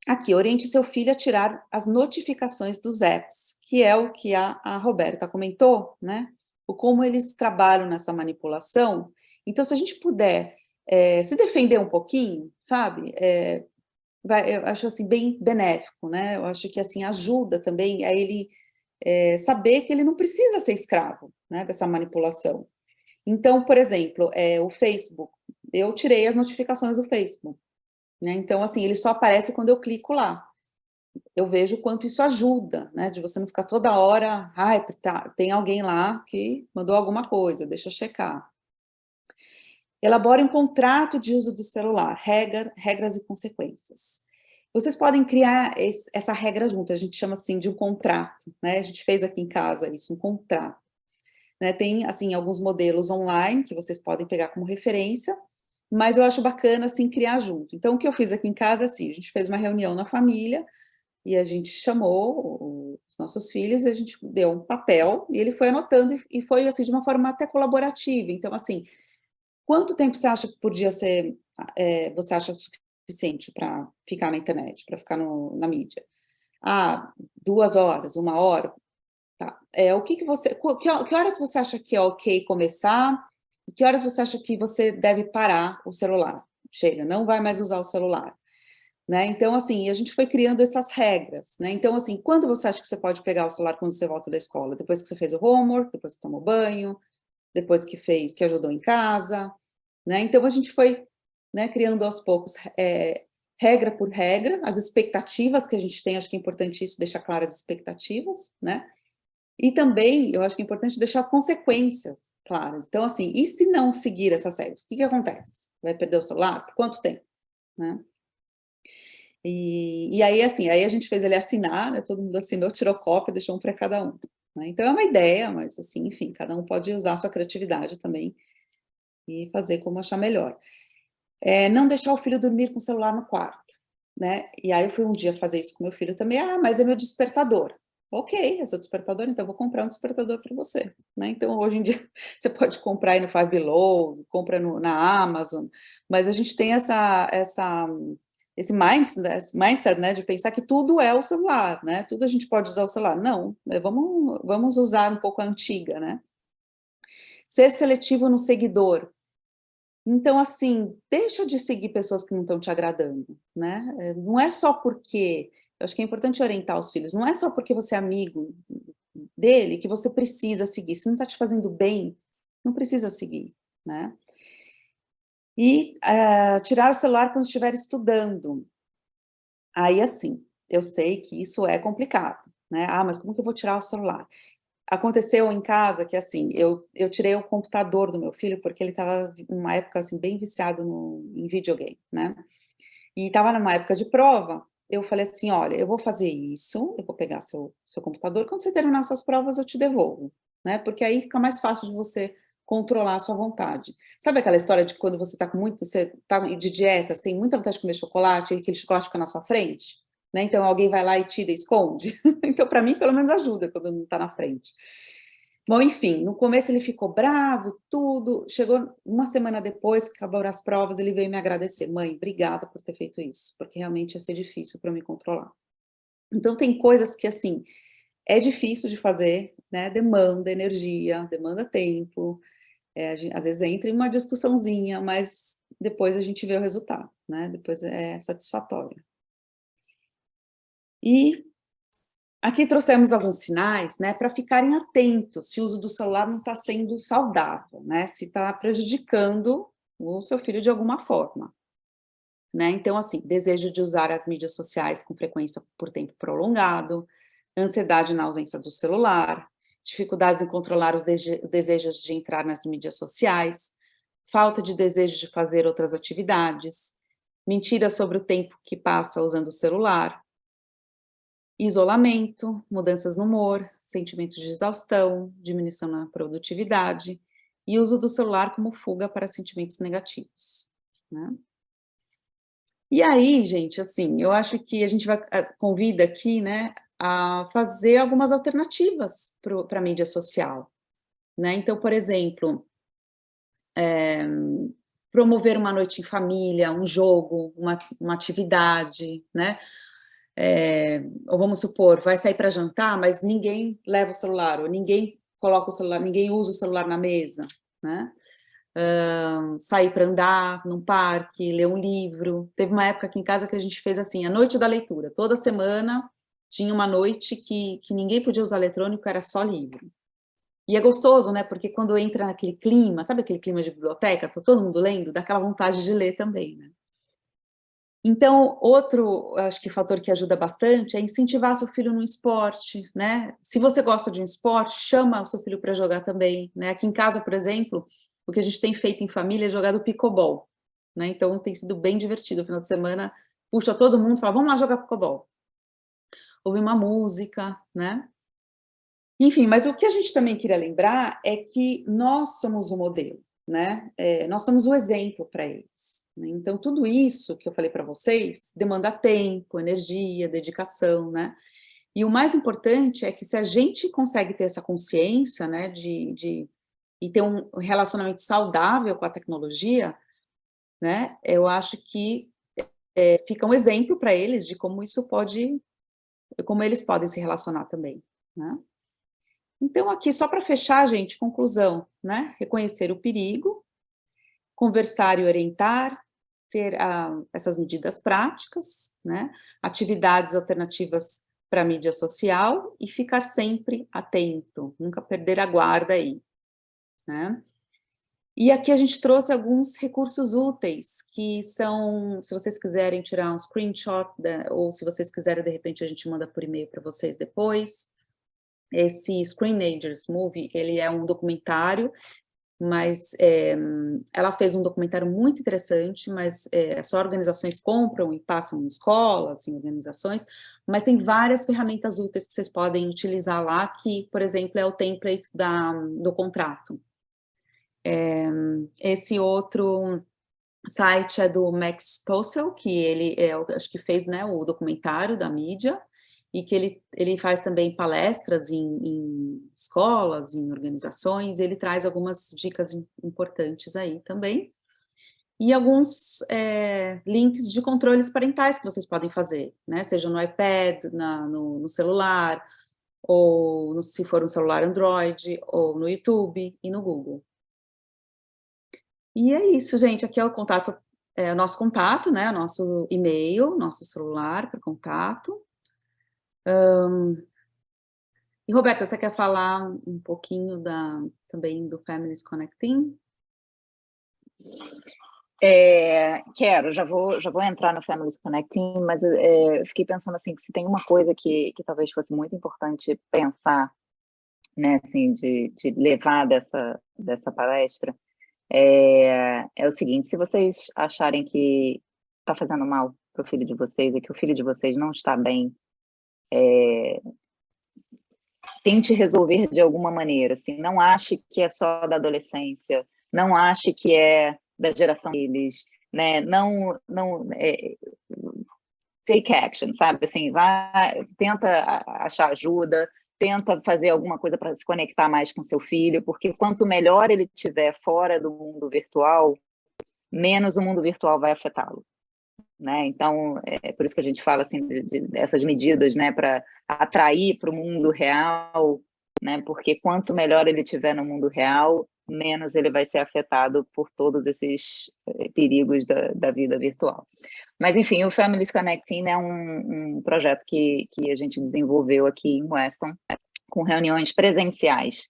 Aqui, oriente seu filho a tirar as notificações dos apps, que é o que a Roberta comentou, né? O como eles trabalham nessa manipulação. Então, se a gente puder se defender um pouquinho, sabe? Eu acho assim bem benéfico, né? Eu acho que assim ajuda também a ele saber que ele não precisa ser escravo, né, dessa manipulação. Então, por exemplo, o Facebook, eu tirei as notificações do Facebook, né? Então, assim, ele só aparece quando eu clico lá. Eu vejo o quanto isso ajuda, né? De você não ficar toda hora, tem alguém lá que mandou alguma coisa, deixa eu checar. Elabore um contrato de uso do celular, regras e consequências. Vocês podem criar essa regra junto, a gente chama assim de um contrato, né? A gente fez aqui em casa isso, um contrato. Né? Tem, assim, alguns modelos online que vocês podem pegar como referência, mas eu acho bacana, assim, criar junto. Então, o que eu fiz aqui em casa, assim, a gente fez uma reunião na família e a gente chamou os nossos filhos, e a gente deu um papel e ele foi anotando e foi, assim, de uma forma até colaborativa. Então, assim, quanto tempo você acha que por dia você acha suficiente para ficar na internet, para ficar na mídia? 2 horas, 1 hora? Tá. Que horas você acha que é ok começar? E que horas você acha que você deve parar o celular? Chega, não vai mais usar o celular. Né? Então, assim, a gente foi criando essas regras, né? Então, assim, quando você acha que você pode pegar o celular quando você volta da escola? Depois que você fez o homework, depois que tomou banho, depois que ajudou em casa, né? Então, a gente foi, né, criando aos poucos, regra por regra, as expectativas que a gente tem, acho que é importante isso, deixar claras as expectativas, né? E também, eu acho que é importante deixar as consequências claras. Então, assim, e se não seguir essas regras? O que acontece? Vai perder o celular? Por quanto tempo? Né? E aí, assim, aí a gente fez ele assinar, né? Todo mundo assinou, tirou cópia, deixou um para cada um. Né? Então, é uma ideia, mas, assim, enfim, cada um pode usar a sua criatividade também e fazer como achar melhor. Não deixar o filho dormir com o celular no quarto, né? E aí eu fui um dia fazer isso com meu filho também. Mas é meu despertador. Ok, é seu despertador, então eu vou comprar um despertador para você, né? Então, hoje em dia, você pode comprar aí no Five Below, compra na Amazon, mas a gente tem esse mindset, né, de pensar que tudo é o celular, né? Tudo a gente pode usar o celular. Não, né? Vamos usar um pouco a antiga, né? Ser seletivo no seguidor. Então, assim, deixa de seguir pessoas que não estão te agradando, né? Não é só porque... Eu acho que é importante orientar os filhos. Não é só porque você é amigo dele que você precisa seguir. Se não está te fazendo bem, não precisa seguir, né? E tirar o celular quando estiver estudando. Aí, assim, eu sei que isso é complicado, né? Mas como que eu vou tirar o celular? Aconteceu em casa que, assim, eu tirei o computador do meu filho porque ele estava, numa época, assim, bem viciado em videogame, né? E estava numa época de prova, eu falei assim, olha, eu vou fazer isso, eu vou pegar seu computador, quando você terminar suas provas eu te devolvo, né? Porque aí fica mais fácil de você controlar a sua vontade. Sabe aquela história de quando você tá de dieta, você tem muita vontade de comer chocolate, e aquele chocolate fica na sua frente, né? Então alguém vai lá e tira e esconde. Então, para mim, pelo menos ajuda quando não está na frente. Bom, enfim, no começo ele ficou bravo, tudo. Chegou uma semana depois, que acabaram as provas, ele veio me agradecer. Mãe, obrigada por ter feito isso, porque realmente ia ser difícil para eu me controlar. Então, tem coisas que, assim, é difícil de fazer, né? Demanda energia, demanda tempo. Às vezes entra em uma discussãozinha, mas depois a gente vê o resultado, né? Depois é satisfatório. E Aqui trouxemos alguns sinais, né, para ficarem atentos se o uso do celular não está sendo saudável, né, se está prejudicando o seu filho de alguma forma, né. Então, assim, desejo de usar as mídias sociais com frequência por tempo prolongado, ansiedade na ausência do celular, dificuldades em controlar os desejos de entrar nas mídias sociais, falta de desejo de fazer outras atividades, mentiras sobre o tempo que passa usando o celular, isolamento, mudanças no humor, sentimentos de exaustão, diminuição na produtividade e uso do celular como fuga para sentimentos negativos, né? E aí, gente, assim, eu acho que a gente convida aqui, né, a fazer algumas alternativas para a mídia social, né? Então, por exemplo, promover uma noite em família, um jogo, uma atividade, né? Ou vamos supor, vai sair para jantar, mas ninguém leva o celular, ou ninguém coloca o celular, ninguém usa o celular na mesa, né? Sair para andar num parque, ler um livro. Teve uma época aqui em casa que a gente fez assim, a noite da leitura. Toda semana tinha uma noite que ninguém podia usar eletrônico, era só livro. E é gostoso, né? Porque quando entra naquele clima, sabe aquele clima de biblioteca, tá todo mundo lendo, dá aquela vontade de ler também, né? Então, outro, acho que fator que ajuda bastante é incentivar seu filho no esporte, né? Se você gosta de um esporte, chama o seu filho para jogar também, né? Aqui em casa, por exemplo, o que a gente tem feito em família é jogado pickleball, né? Então, tem sido bem divertido. No final de semana, puxa todo mundo e fala, vamos lá jogar pickleball. Ouvir uma música, né? Enfim, mas o que a gente também queria lembrar é que nós somos o modelo, né? Nós somos o exemplo para eles, né? Então, tudo isso que eu falei para vocês demanda tempo, energia, dedicação, né? E o mais importante é que se a gente consegue ter essa consciência, né, e ter um relacionamento saudável com a tecnologia, né, eu acho que fica um exemplo para eles de como isso pode, como eles podem se relacionar também, né? Então, aqui, só para fechar, gente, conclusão, né? Reconhecer o perigo, conversar e orientar, ter essas medidas práticas, né? Atividades alternativas para a mídia social e ficar sempre atento, nunca perder a guarda aí, né? E aqui a gente trouxe alguns recursos úteis, que são, se vocês quiserem tirar um screenshot, ou se vocês quiserem, de repente, a gente manda por e-mail para vocês depois. Esse Screenagers Movie, ele é um documentário, mas ela fez um documentário muito interessante, mas só organizações compram e passam em escolas, em organizações, mas tem várias ferramentas úteis que vocês podem utilizar lá, que, por exemplo, é o template do contrato. Esse outro site é do Max Stossel, que ele acho que fez, né, o documentário da mídia, e que ele faz também palestras em escolas, em organizações, ele traz algumas dicas importantes aí também, e alguns links de controles parentais que vocês podem fazer, né, seja no iPad, no celular, ou se for um celular Android, ou no YouTube e no Google. E é isso, gente, aqui é o contato, o nosso contato, né, o nosso e-mail, nosso celular para contato. E, Roberta, você quer falar um pouquinho também do Families Connecting? Quero, já vou entrar no Families Connecting, mas eu fiquei pensando assim, que se tem uma coisa que talvez fosse muito importante pensar, né, assim, de levar dessa palestra, é o seguinte: se vocês acharem que está fazendo mal para o filho de vocês e que o filho de vocês não está bem, tente resolver de alguma maneira, assim, não ache que é só da adolescência, não ache que é da geração deles, né? Não take action, sabe? Assim, tenta achar ajuda, tenta fazer alguma coisa para se conectar mais com seu filho, porque quanto melhor ele estiver fora do mundo virtual, menos o mundo virtual vai afetá-lo, né? Então, é por isso que a gente fala assim dessas medidas, né, para atrair para o mundo real, né? Porque quanto melhor ele estiver no mundo real, menos ele vai ser afetado por todos esses perigos da vida virtual. Mas, enfim, o Families Connecting é um projeto que a gente desenvolveu aqui em Weston, com reuniões presenciais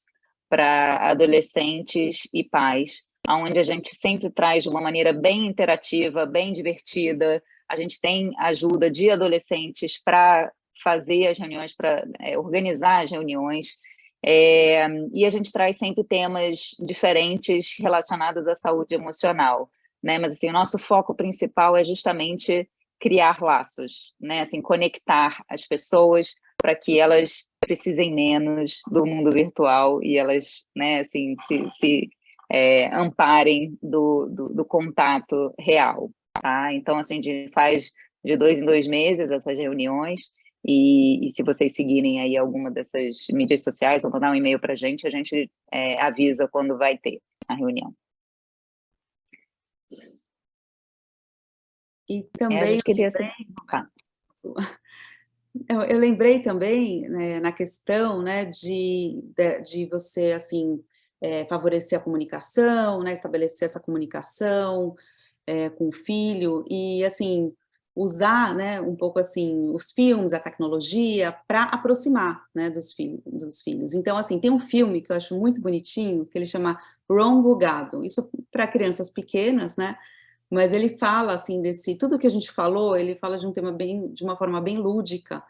para adolescentes e pais, onde a gente sempre traz de uma maneira bem interativa, bem divertida. A gente tem ajuda de adolescentes para fazer as reuniões, para organizar as reuniões, e a gente traz sempre temas diferentes relacionados à saúde emocional, né? Mas assim, o nosso foco principal é justamente criar laços, né? Assim, conectar as pessoas para que elas precisem menos do mundo virtual e elas, né, assim, se amparem do contato real, tá? Então, assim, a gente faz de 2 em 2 meses essas reuniões, e se vocês seguirem aí alguma dessas mídias sociais ou mandar um e-mail para a gente avisa quando vai ter a reunião. E também a gente queria eu lembrei também, né, na questão, né, de você, assim, favorecer a comunicação, né, estabelecer essa comunicação com o filho, e, assim, usar, né, um pouco, assim, os filmes, a tecnologia, para aproximar, né, dos filhos. Então, assim, tem um filme que eu acho muito bonitinho, que ele chama Ron Bugado, isso para crianças pequenas, né, mas ele fala, assim, tudo que a gente falou, ele fala de um tema de uma forma bem lúdica,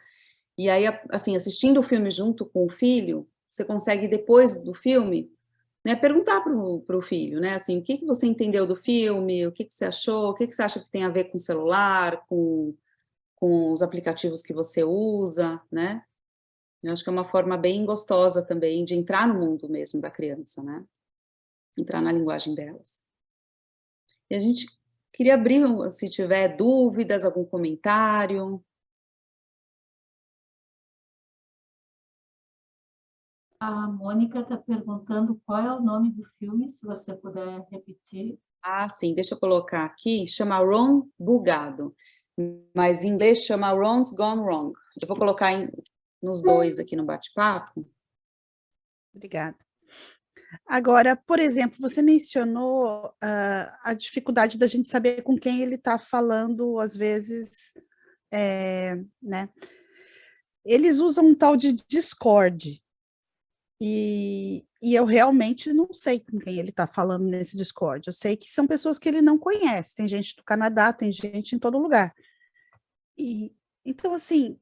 e aí, assim, assistindo o filme junto com o filho, você consegue, depois do filme, né, perguntar para o filho, né, assim, o que você entendeu do filme, o que você achou, o que você acha que tem a ver com o celular, com os aplicativos que você usa, né, eu acho que é uma forma bem gostosa também de entrar no mundo mesmo da criança, né, entrar na linguagem delas. E a gente queria abrir, se tiver dúvidas, algum comentário. A Mônica está perguntando qual é o nome do filme, se você puder repetir. Ah, sim, deixa eu colocar aqui, chama Ron Bugado, mas em inglês chama Ron's Gone Wrong. Eu vou colocar nos dois aqui no bate-papo. Obrigada. Agora, por exemplo, você mencionou a dificuldade da gente saber com quem ele está falando, às vezes, né? Eles usam um tal de Discord, e eu realmente não sei com quem ele está falando nesse Discord. Eu sei que são pessoas que ele não conhece, tem gente do Canadá, tem gente em todo lugar. Então, assim,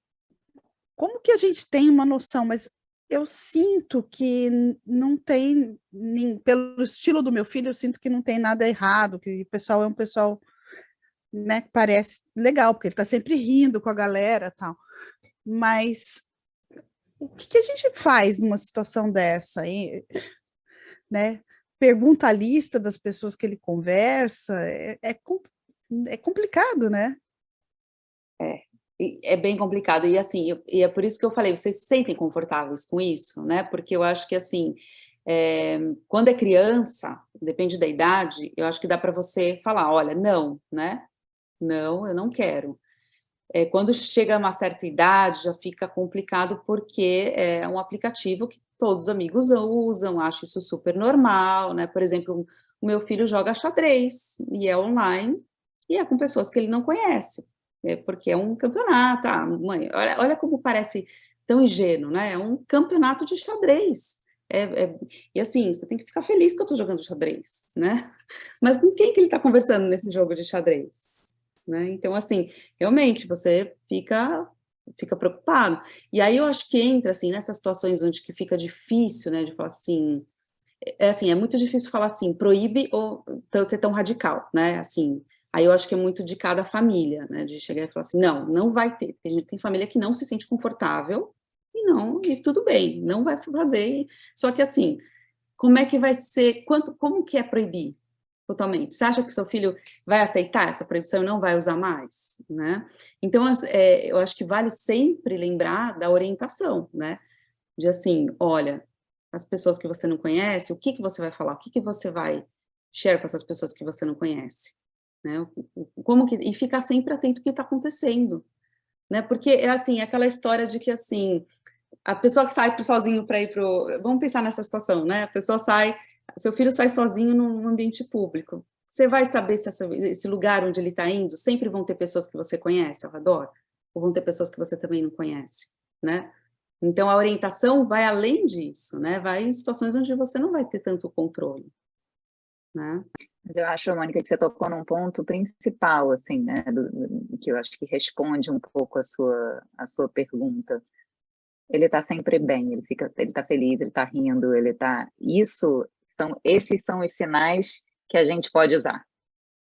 como que a gente tem uma noção, mas eu sinto que não tem, pelo estilo do meu filho, eu sinto que não tem nada errado, que o pessoal é um pessoal, né, que parece legal, porque ele está sempre rindo com a galera e tal. Mas o que a gente faz numa situação dessa, hein? Né? Pergunta a lista das pessoas que ele conversa, é complicado, né? É bem complicado, e assim, e é por isso que eu falei, vocês se sentem confortáveis com isso, né, porque eu acho que assim, quando é criança, depende da idade, eu acho que dá para você falar, olha, não, né, não, eu não quero. Quando chega a uma certa idade, já fica complicado, porque é um aplicativo que todos os amigos usam, acho isso super normal, né, por exemplo, o meu filho joga xadrez, e é online, e é com pessoas que ele não conhece, porque é um campeonato, mãe, olha como parece tão ingênuo, né, é um campeonato de xadrez, e assim, você tem que ficar feliz que eu estou jogando xadrez, né, mas com quem que ele está conversando nesse jogo de xadrez? Né? Então, assim, realmente, você fica preocupado. E aí eu acho que entra, assim, nessas situações onde que fica difícil, né, de falar assim, é muito difícil falar assim, proíbe ou ser tão radical, né, assim, aí eu acho que é muito de cada família, né, de chegar e falar assim, não vai ter, tem família que não se sente confortável, e tudo bem, não vai fazer, só que assim, como é que vai ser, como que é proibir? Totalmente. Você acha que seu filho vai aceitar essa proibição e não vai usar mais, né? Então, eu acho que vale sempre lembrar da orientação, né? De assim, olha, as pessoas que você não conhece, o que você vai falar? O que você vai share com essas pessoas que você não conhece? Né? E ficar sempre atento ao que está acontecendo, né? Porque é assim, aquela história de que assim, a pessoa que sai sozinho para ir vamos pensar nessa situação, né? A pessoa sai, seu filho sai sozinho num ambiente público. Você vai saber se esse lugar onde ele está indo, sempre vão ter pessoas que você conhece ao redor? Ou vão ter pessoas que você também não conhece, né? Então, a orientação vai além disso, né? Vai em situações onde você não vai ter tanto controle, né? Eu acho, Mônica, que você tocou num ponto principal, assim, né? Que eu acho que responde um pouco a sua pergunta. Ele está sempre bem, ele está feliz, ele está rindo, esses são os sinais que a gente pode usar,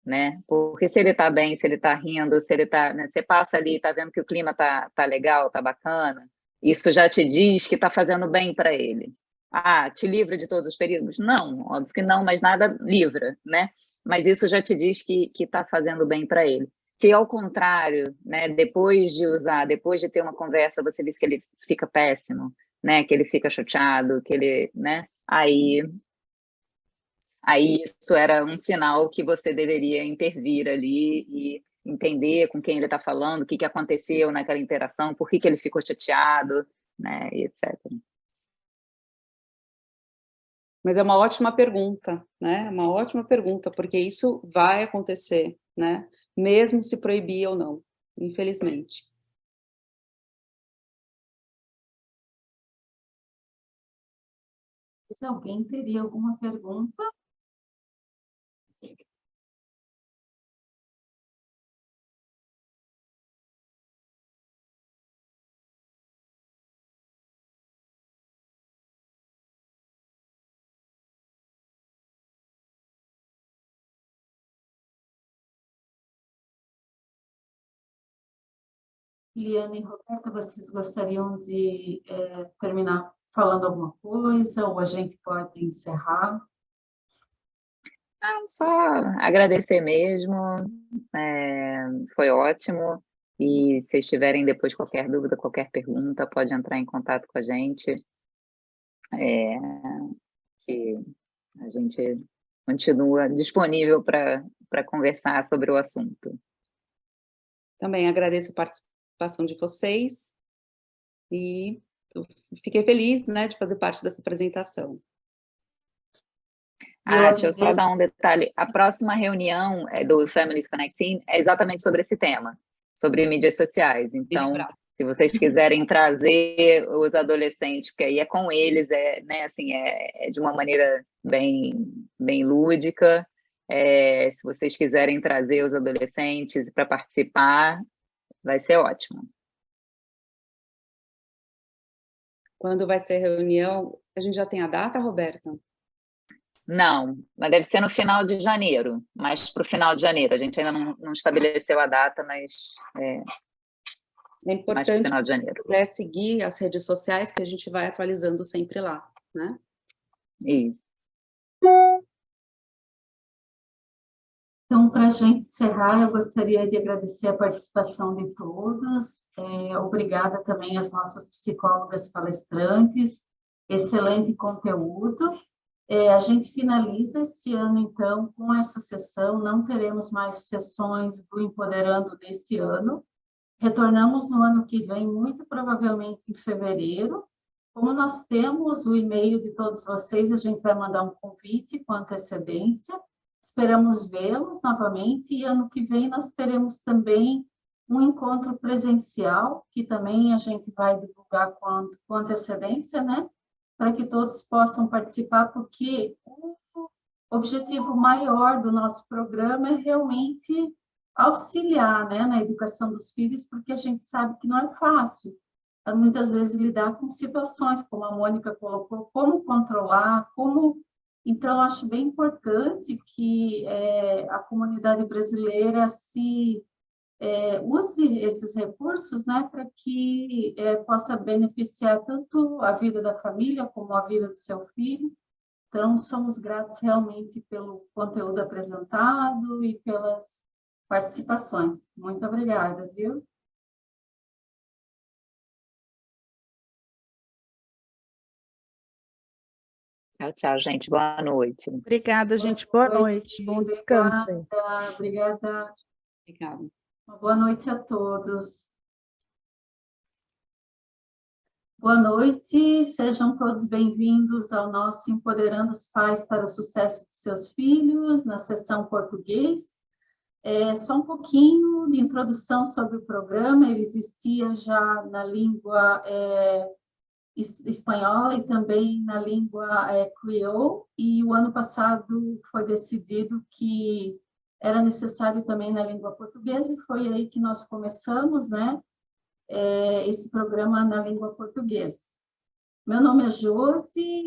né? Porque se ele está bem, se ele está rindo, se ele está, né, você passa ali, está vendo que o clima tá legal, tá bacana, isso já te diz que está fazendo bem para ele. Ah, te livra de todos os perigos? Não, óbvio que não, mas nada livra, né? Mas isso já te diz que está fazendo bem para ele. Se ao contrário, né, depois de usar, depois de ter uma conversa, você diz que ele fica péssimo, né, que ele fica chateado, que ele, né, aí isso era um sinal que você deveria intervir ali e entender com quem ele está falando, o que aconteceu naquela interação, por que ele ficou chateado, né, e etc. Mas é uma ótima pergunta, né? É uma ótima pergunta, porque isso vai acontecer, né? Mesmo se proibir ou não, infelizmente. Se alguém teria alguma pergunta? Liane e Roberta, vocês gostariam de terminar falando alguma coisa ou a gente pode encerrar? Não, só agradecer mesmo, foi ótimo, e se vocês tiverem depois qualquer dúvida, qualquer pergunta, pode entrar em contato com a gente, que a gente continua disponível para conversar sobre o assunto. Também agradeço a participação de vocês e fiquei feliz, né, de fazer parte dessa apresentação. Deixa eu só dar um detalhe. A próxima reunião do Families Connecting é exatamente sobre esse tema, sobre mídias sociais. Então, se vocês quiserem trazer os adolescentes, porque aí é com eles, né, assim, é de uma maneira bem lúdica. Se vocês quiserem trazer os adolescentes para participar, vai ser ótimo. Quando vai ser a reunião? A gente já tem a data, Roberta? Não, mas deve ser no final de janeiro, mais para o final de janeiro. A gente ainda não estabeleceu a data, mas é importante mais final de janeiro. Seguir as redes sociais, que a gente vai atualizando sempre lá, né? Isso. Então, para a gente encerrar, eu gostaria de agradecer a participação de todos. Obrigada também às nossas psicólogas palestrantes. Excelente conteúdo. A gente finaliza esse ano, então, com essa sessão. Não teremos mais sessões do Empoderando nesse ano. Retornamos no ano que vem, muito provavelmente em fevereiro. Como nós temos o e-mail de todos vocês, a gente vai mandar um convite com antecedência. Esperamos vê-los novamente e ano que vem nós teremos também um encontro presencial, que também a gente vai divulgar com antecedência, né? Para que todos possam participar, porque o objetivo maior do nosso programa é realmente auxiliar, né, na educação dos filhos, porque a gente sabe que não é fácil, muitas vezes, lidar com situações, como a Mônica colocou, como controlar, como... Então, acho bem importante que a comunidade brasileira use esses recursos, né, para que possa beneficiar tanto a vida da família como a vida do seu filho. Então, somos gratos realmente pelo conteúdo apresentado e pelas participações. Muito obrigada, viu? Tchau, gente. Boa noite. Obrigada, gente. Boa noite. Bom descanso. Obrigada. Obrigada. Boa noite a todos. Boa noite, sejam todos bem-vindos ao nosso Empoderando os Pais para o Sucesso de Seus Filhos, na sessão português. Só um pouquinho de introdução sobre o programa. Ele existia já na língua espanhola e também na língua crioulo, e o ano passado foi decidido que era necessário também na língua portuguesa, e foi aí que nós começamos, né, esse programa na língua portuguesa. Meu nome é Josi,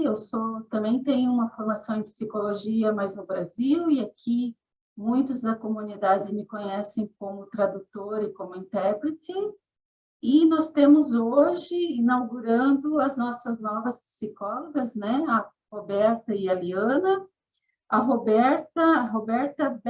também tenho uma formação em psicologia, mas no Brasil, e aqui muitos da comunidade me conhecem como tradutor e como intérprete. E nós temos hoje, inaugurando as nossas novas psicólogas, né? A Roberta e a Liana. A Roberta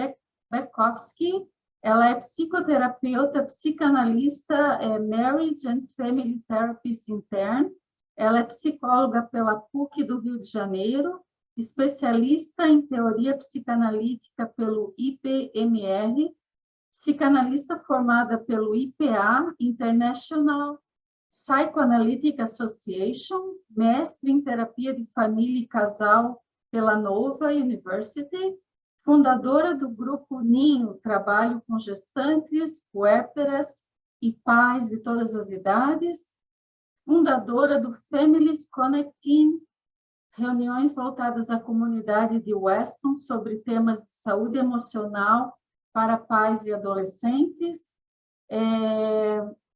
Bekowski, ela é psicoterapeuta, psicanalista, Marriage and Family Therapist intern. Ela é psicóloga pela PUC do Rio de Janeiro, especialista em teoria psicanalítica pelo IPMR, psicanalista formada pelo IPA, International Psychoanalytic Association, mestre em terapia de família e casal pela Nova University, fundadora do grupo Ninho, trabalho com gestantes, puérperas e pais de todas as idades, fundadora do Families Connecting, reuniões voltadas à comunidade de Weston sobre temas de saúde emocional para pais e adolescentes,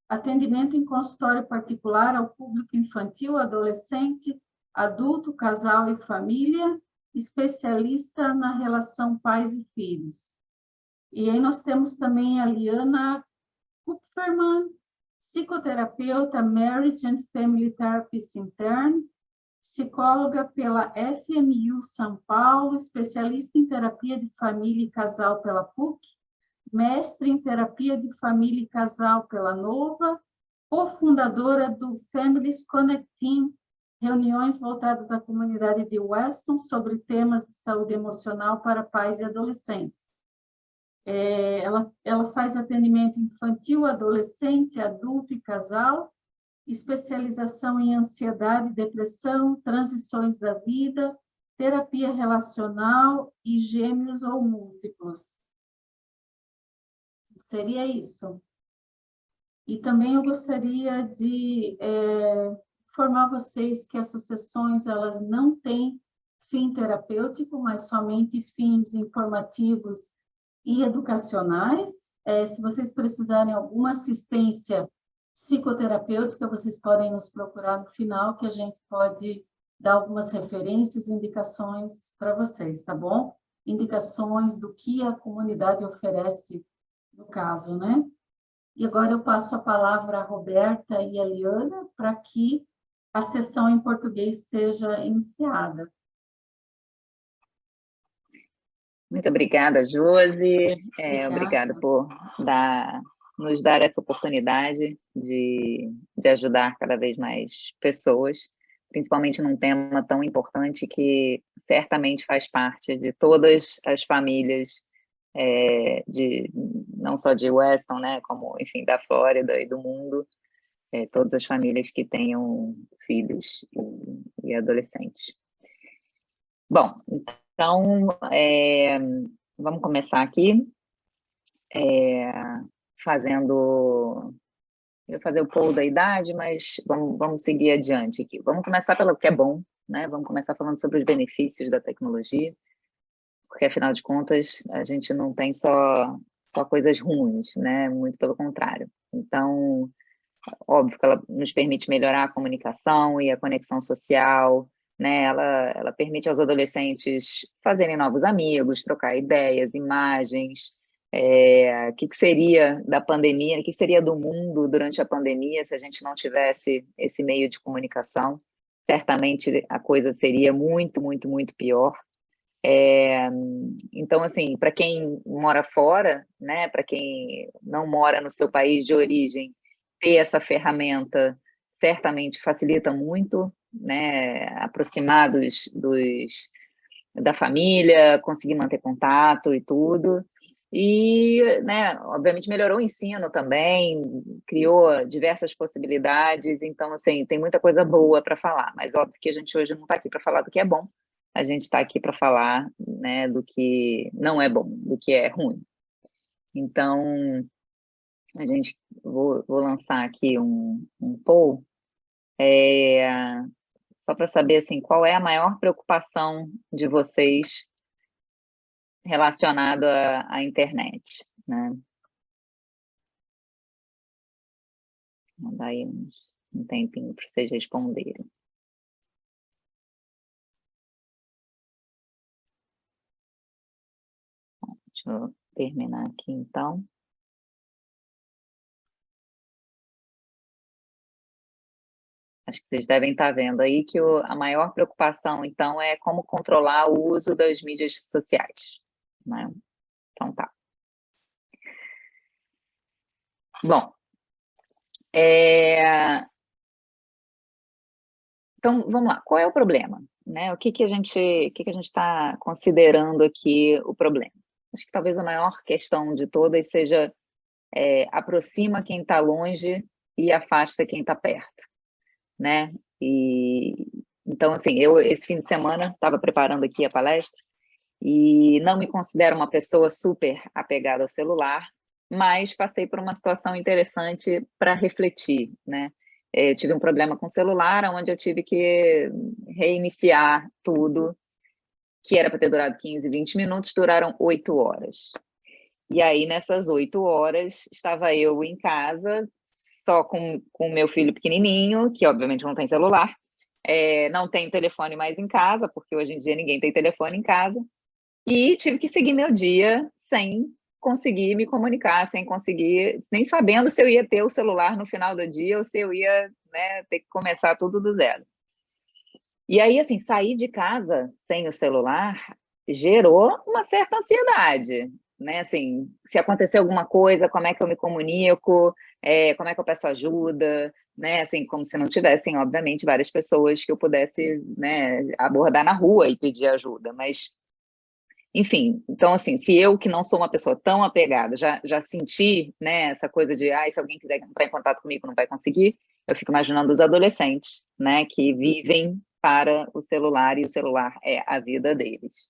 atendimento em consultório particular ao público infantil, adolescente, adulto, casal e família, especialista na relação pais e filhos. E aí nós temos também a Liana Kupferman, psicoterapeuta, Marriage and Family Therapist intern, psicóloga pela FMU São Paulo, especialista em terapia de família e casal pela PUC, mestre em terapia de família e casal pela Nova, cofundadora do Families Connecting, reuniões voltadas à comunidade de Weston sobre temas de saúde emocional para pais e adolescentes. Ela faz atendimento infantil, adolescente, adulto e casal, especialização em ansiedade, depressão, transições da vida, terapia relacional e gêmeos ou múltiplos. Seria isso. E também eu gostaria de informar vocês que essas sessões elas não têm fim terapêutico, mas somente fins informativos e educacionais. Se vocês precisarem de alguma assistência psicoterapêutica, vocês podem nos procurar no final, que a gente pode dar algumas referências, indicações para vocês, tá bom? Indicações do que a comunidade oferece no caso, né? E agora eu passo a palavra à Roberta e à Liana para que a sessão em português seja iniciada. Muito obrigada, Josi. Obrigada. Obrigada por nos dar essa oportunidade de ajudar cada vez mais pessoas, principalmente num tema tão importante que certamente faz parte de todas as famílias, não só de Weston, né, como, enfim, da Flórida e do mundo, todas as famílias que tenham filhos e adolescentes. Bom, então, vamos começar aqui, eu vou fazer o poll da idade, mas vamos seguir adiante aqui. Vamos começar pelo que é bom, né? Vamos começar falando sobre os benefícios da tecnologia, porque, afinal de contas, a gente não tem só coisas ruins, né? Muito pelo contrário. Então, óbvio que ela nos permite melhorar a comunicação e a conexão social, né? Ela permite aos adolescentes fazerem novos amigos, trocar ideias, imagens, o que seria da pandemia, o que seria do mundo durante a pandemia se a gente não tivesse esse meio de comunicação. Certamente a coisa seria muito, muito, muito pior. Então, assim, para quem mora fora, né, para quem não mora no seu país de origem, ter essa ferramenta certamente facilita muito, né, aproximar da família, conseguir manter contato e tudo. E, né, obviamente melhorou o ensino também, criou diversas possibilidades, então, assim, tem muita coisa boa para falar, mas óbvio que a gente hoje não está aqui para falar do que é bom, a gente está aqui para falar, né, do que não é bom, do que é ruim. Então, vou lançar aqui um poll, só para saber, assim, qual é a maior preocupação de vocês relacionada à internet, né? Vou dar aí um tempinho para vocês responderem. Bom, deixa eu terminar aqui, então. Acho que vocês devem estar vendo aí que a maior preocupação, então, é como controlar o uso das mídias sociais, né? Então, tá. Bom, então, vamos lá. Qual é o problema? Né? O que a gente está considerando aqui o problema? Acho que talvez a maior questão de todas seja aproxima quem está longe e afasta quem está perto, né? Então, assim, eu esse fim de semana estava preparando aqui a palestra e não me considero uma pessoa super apegada ao celular, mas passei por uma situação interessante para refletir, né? Eu tive um problema com o celular, onde eu tive que reiniciar tudo, que era para ter durado 15, 20 minutos, duraram 8 horas. E aí, nessas 8 horas, estava eu em casa, só com o meu filho pequenininho, que obviamente não tem celular, não tem telefone mais em casa, porque hoje em dia ninguém tem telefone em casa, e tive que seguir meu dia sem conseguir me comunicar, sem conseguir, nem sabendo se eu ia ter o celular no final do dia ou se eu ia, né, ter que começar tudo do zero. E aí, assim, sair de casa sem o celular gerou uma certa ansiedade, né? Assim, se acontecer alguma coisa, como é que eu me comunico, como é que eu peço ajuda, né? Assim, como se não tivessem, obviamente, várias pessoas que eu pudesse, né, abordar na rua e pedir ajuda, mas... Enfim, então, assim, se eu, que não sou uma pessoa tão apegada, já senti, né, essa coisa de, se alguém quiser entrar em contato comigo não vai conseguir, eu fico imaginando os adolescentes, né, que vivem para o celular e o celular é a vida deles.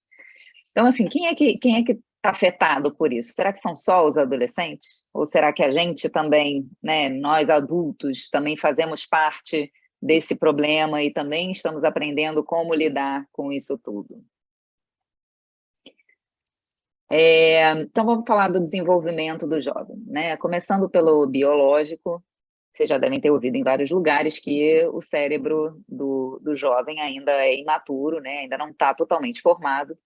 Então, assim, quem é que está afetado por isso? Será que são só os adolescentes? Ou será que a gente também, né, nós adultos, também fazemos parte desse problema e também estamos aprendendo como lidar com isso tudo? Então, vamos falar do desenvolvimento do jovem, né? Começando pelo biológico, vocês já devem ter ouvido em vários lugares que o cérebro do jovem ainda é imaturo, né? Ainda não está totalmente formado,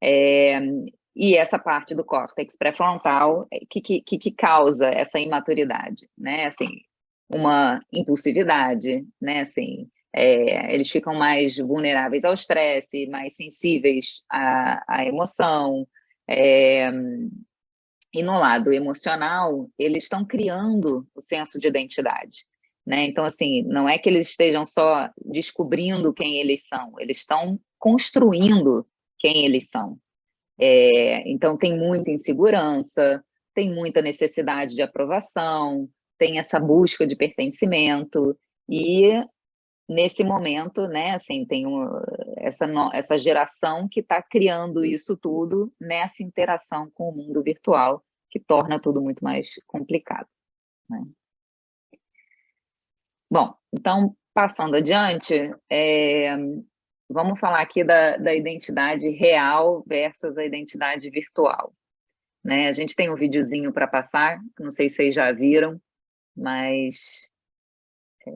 e essa parte do córtex pré-frontal que causa essa imaturidade, né? Assim, uma impulsividade, né? Assim, eles ficam mais vulneráveis ao estresse, mais sensíveis à emoção, e no lado emocional, eles estão criando o senso de identidade, né? Então, assim, não é que eles estejam só descobrindo quem eles são, eles estão construindo quem eles são. Então, tem muita insegurança, tem muita necessidade de aprovação, tem essa busca de pertencimento, e nesse momento, né, assim, tem essa geração que está criando isso tudo nessa interação com o mundo virtual, que torna tudo muito mais complicado, né? Bom, então, passando adiante, vamos falar aqui da identidade real versus a identidade virtual, né? A gente tem um videozinho para passar, não sei se vocês já viram, mas... a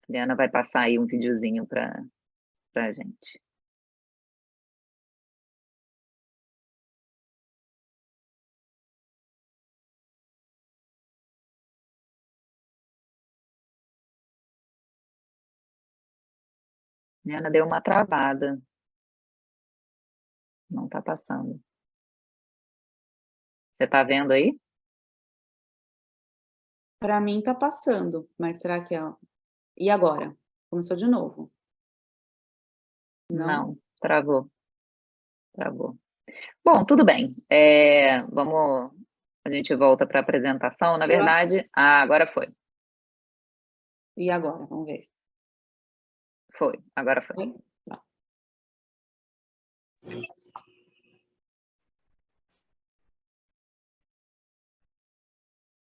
Liana vai passar aí um videozinho para a gente. A Liana deu uma travada. Não está passando. Você está vendo aí? Para mim está passando, mas será que é... E agora? Começou de novo. Não, travou. Travou. Bom, tudo bem. A gente volta para a apresentação. Na verdade, agora foi. E agora? Vamos ver. Foi, agora foi. Foi? Tá.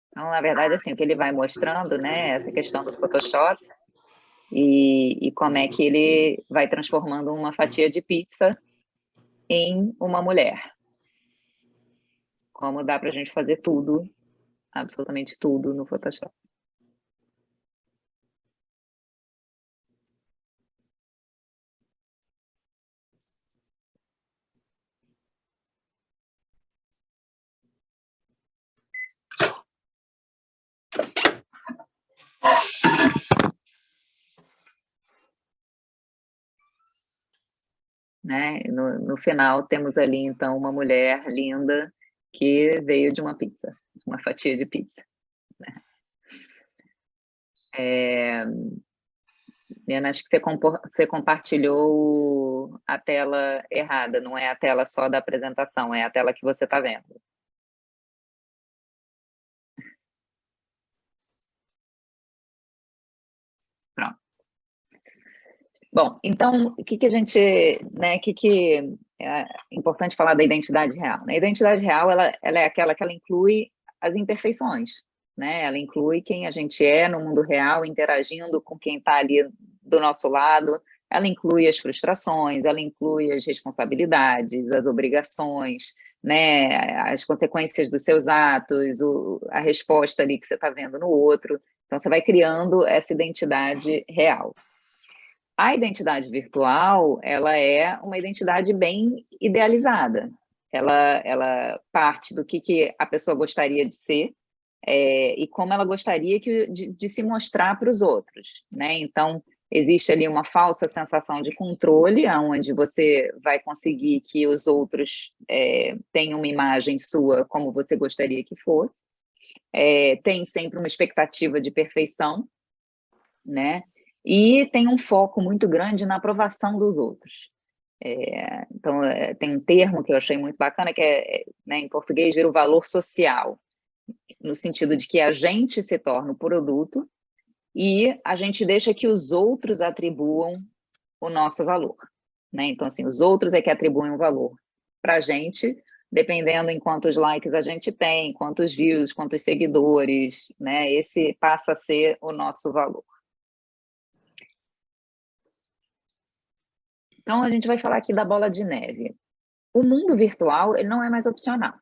Então, na verdade, assim, o que ele vai mostrando, né, essa questão do Photoshop e como é que ele vai transformando uma fatia de pizza em uma mulher. Como dá para a gente fazer tudo, absolutamente tudo no Photoshop. Né? No final, temos ali, então, uma mulher linda que veio de uma pizza, uma fatia de pizza. Né? Liana, acho que você compartilhou a tela errada, não é a tela só da apresentação, é a tela que você está vendo. Pronto. Bom, então, o que a gente, né, que é importante falar da identidade real? A identidade real, ela é aquela que ela inclui as imperfeições, né? Ela inclui quem a gente é no mundo real, interagindo com quem está ali do nosso lado, ela inclui as frustrações, ela inclui as responsabilidades, as obrigações, né, as consequências dos seus atos, a resposta ali que você está vendo no outro. Então, você vai criando essa identidade real. A identidade virtual, ela é uma identidade bem idealizada. Ela parte do que a pessoa gostaria de ser e como ela gostaria de se mostrar para os outros, né? Então, existe ali uma falsa sensação de controle, onde você vai conseguir que os outros tenham uma imagem sua como você gostaria que fosse. Tem sempre uma expectativa de perfeição, né? E tem um foco muito grande na aprovação dos outros. Então, tem um termo que eu achei muito bacana, que né, em português, vira o valor social, no sentido de que a gente se torna o produto e a gente deixa que os outros atribuam o nosso valor. Né? Então, assim, os outros é que atribuem o valor para a gente, dependendo em quantos likes a gente tem, quantos views, quantos seguidores, né? Esse passa a ser o nosso valor. Então, a gente vai falar aqui da bola de neve. O mundo virtual, ele não é mais opcional,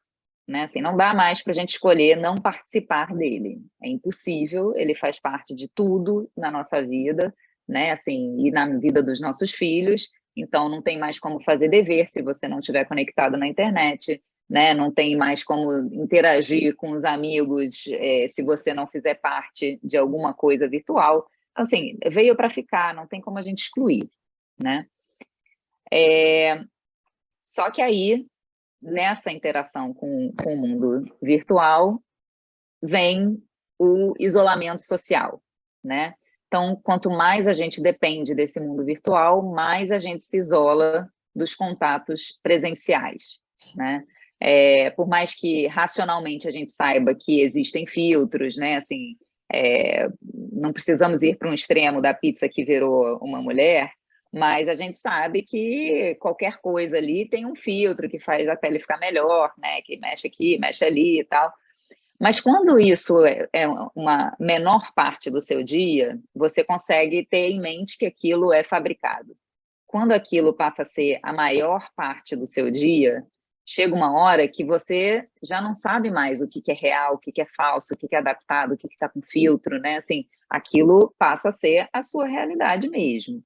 né? Assim, não dá mais para a gente escolher não participar dele. É impossível, ele faz parte de tudo na nossa vida, né? Assim, e na vida dos nossos filhos. Então, não tem mais como fazer dever se você não estiver conectado na internet, né? Não tem mais como interagir com os amigos se você não fizer parte de alguma coisa virtual. Assim, veio para ficar, não tem como a gente excluir, né? Só que aí, nessa interação com o mundo virtual, vem o isolamento social, né? Então, quanto mais a gente depende desse mundo virtual, mais a gente se isola dos contatos presenciais, né? Por mais que racionalmente a gente saiba que existem filtros, né? Assim, não precisamos ir para um extremo da pizza que virou uma mulher, mas a gente sabe que qualquer coisa ali tem um filtro que faz a pele ficar melhor, né? Que mexe aqui, mexe ali e tal. Mas quando isso é uma menor parte do seu dia, você consegue ter em mente que aquilo é fabricado. Quando aquilo passa a ser a maior parte do seu dia, chega uma hora que você já não sabe mais o que é real, o que é falso, o que é adaptado, o que está com filtro, né? Assim, aquilo passa a ser a sua realidade mesmo.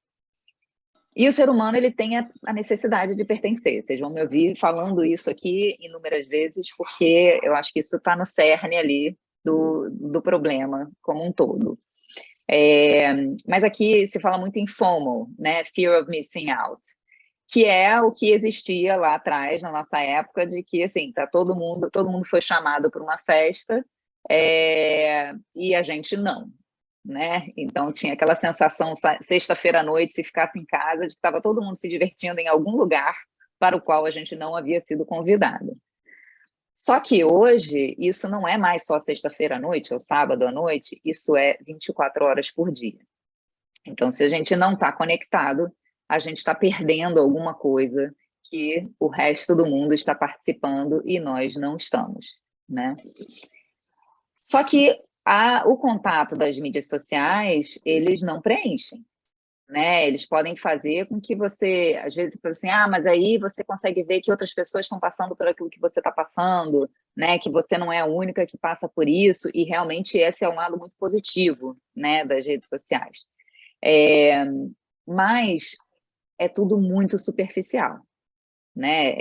E o ser humano, ele tem a necessidade de pertencer. Vocês vão me ouvir falando isso aqui inúmeras vezes, porque eu acho que isso está no cerne ali do problema como um todo. Mas aqui se fala muito em FOMO, né? Fear of Missing Out, que é o que existia lá atrás, na nossa época, de que, assim, todo mundo foi chamado para uma festa e a gente não. Né? Então tinha aquela sensação sexta-feira à noite, se ficasse em casa, de que estava todo mundo se divertindo em algum lugar, para o qual a gente não havia sido convidado. Só que hoje, isso não é mais só sexta-feira à noite ou sábado à noite, isso é 24 horas por dia. Então, se a gente não está conectado, a gente está perdendo alguma coisa que o resto do mundo está participando e nós não estamos, né? Só que o contato das mídias sociais, eles não preenchem, né? Eles podem fazer com que você, às vezes, assim, mas aí você consegue ver que outras pessoas estão passando por aquilo que você está passando, né? Que você não é a única que passa por isso, e realmente esse é um lado muito positivo, né, das redes sociais. Mas é tudo muito superficial, né?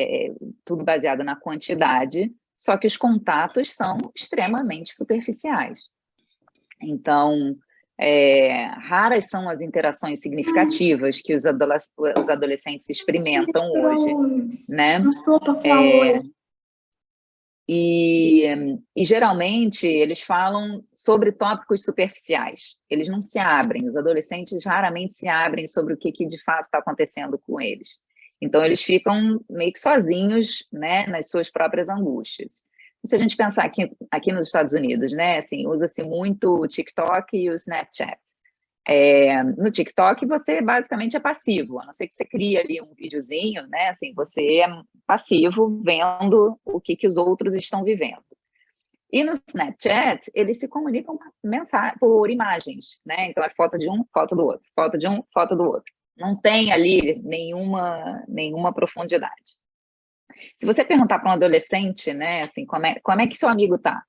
Tudo baseado na quantidade, só que os contatos são extremamente superficiais. Então, raras são as interações significativas que os adolescentes experimentam hoje, né? E geralmente eles falam sobre tópicos superficiais, eles não se abrem, os adolescentes raramente se abrem sobre o que de fato está acontecendo com eles. Então, eles ficam meio que sozinhos, né, nas suas próprias angústias. Se a gente pensar aqui nos Estados Unidos, né, assim, usa-se muito o TikTok e o Snapchat. No TikTok, você basicamente é passivo, a não ser que você crie ali um videozinho, né, assim, você é passivo vendo o que os outros estão vivendo. E no Snapchat, eles se comunicam por imagens, né, então é foto de um, foto do outro, foto de um, foto do outro. Não tem ali nenhuma profundidade. Se você perguntar para um adolescente, né, assim, como é que seu amigo está?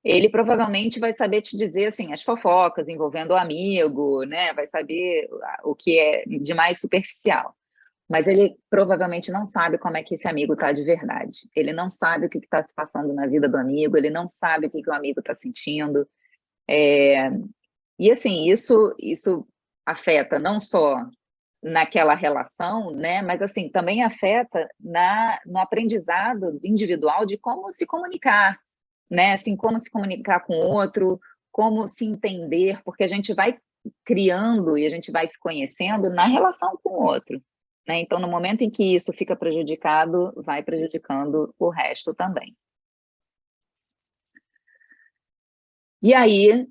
Ele provavelmente vai saber te dizer, assim, as fofocas envolvendo o amigo, né, vai saber o que é de mais superficial. Mas ele provavelmente não sabe como é que esse amigo está de verdade. Ele não sabe o que está se passando na vida do amigo, ele não sabe o que o amigo está sentindo. E, assim, isso afeta não só naquela relação, né? Mas assim também afeta no aprendizado individual de como se comunicar, né? Assim, como se comunicar com o outro, como se entender, porque a gente vai criando e a gente vai se conhecendo na relação com o outro, né? Então, no momento em que isso fica prejudicado, vai prejudicando o resto também. E aí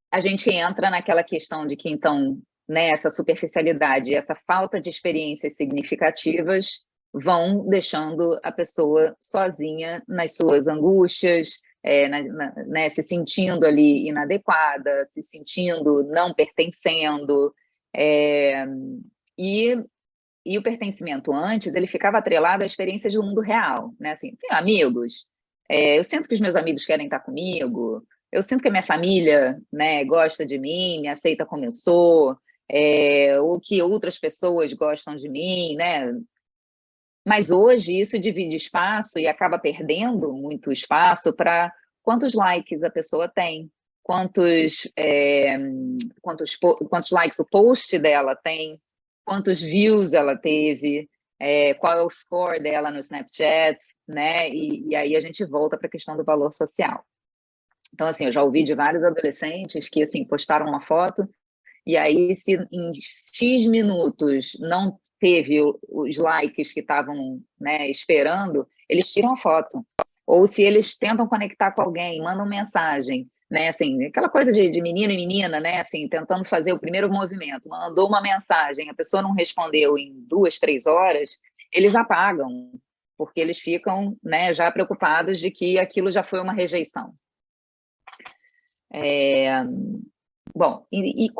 a gente entra naquela questão de que, então, né, essa superficialidade, essa falta de experiências significativas vão deixando a pessoa sozinha nas suas angústias, né, se sentindo ali inadequada, se sentindo não pertencendo, e o pertencimento antes, ele ficava atrelado à experiência de um mundo real, né, assim, tenho amigos, eu sinto que os meus amigos querem estar comigo, eu sinto que a minha família, né, gosta de mim, me aceita como eu sou, ou que outras pessoas gostam de mim, né? Mas hoje isso divide espaço e acaba perdendo muito espaço para quantos likes a pessoa tem, quantos likes o post dela tem, quantos views ela teve, qual é o score dela no Snapchat, né? E aí a gente volta para a questão do valor social. Então, assim, eu já ouvi de vários adolescentes que, assim, postaram uma foto e aí, se em X minutos não teve os likes que estavam, né, esperando, eles tiram a foto. Ou se eles tentam conectar com alguém, mandam mensagem, né, assim, aquela coisa de menino e menina, né, assim, tentando fazer o primeiro movimento, mandou uma mensagem, a pessoa não respondeu em 2, 3 horas, eles apagam, porque eles ficam, né, já preocupados de que aquilo já foi uma rejeição. Bom, e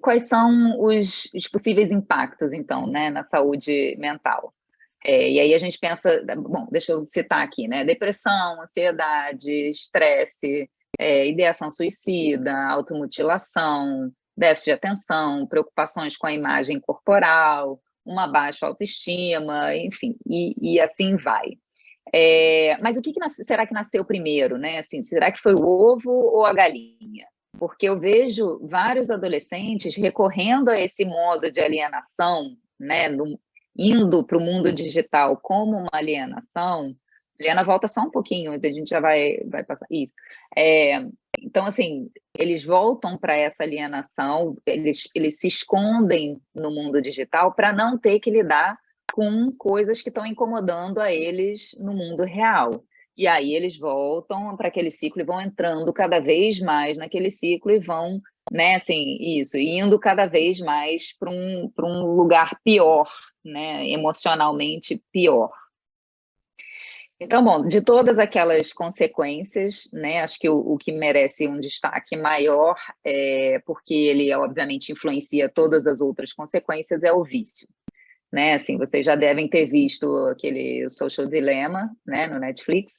quais são os possíveis impactos, então, né, na saúde mental? E aí a gente pensa, bom, deixa eu citar aqui, né, depressão, ansiedade, estresse, ideação suicida, automutilação, déficit de atenção, preocupações com a imagem corporal, uma baixa autoestima, enfim, e assim vai. Mas o que será que nasceu primeiro, né? Assim, será que foi o ovo ou a galinha? Porque eu vejo vários adolescentes recorrendo a esse modo de alienação, né? Indo para o mundo digital como uma alienação. Liana, volta só um pouquinho, a gente já vai passar isso. Então, assim, eles voltam para essa alienação, eles se escondem no mundo digital para não ter que lidar com coisas que estão incomodando a eles no mundo real. E aí eles voltam para aquele ciclo e vão entrando cada vez mais naquele ciclo e vão, né, assim, indo cada vez mais para um lugar pior, né, emocionalmente pior. Então, bom, de todas aquelas consequências, né, acho que o que merece um destaque maior, porque ele, obviamente, influencia todas as outras consequências, é o vício. Né, assim, vocês já devem ter visto aquele Social Dilemma, né, no Netflix.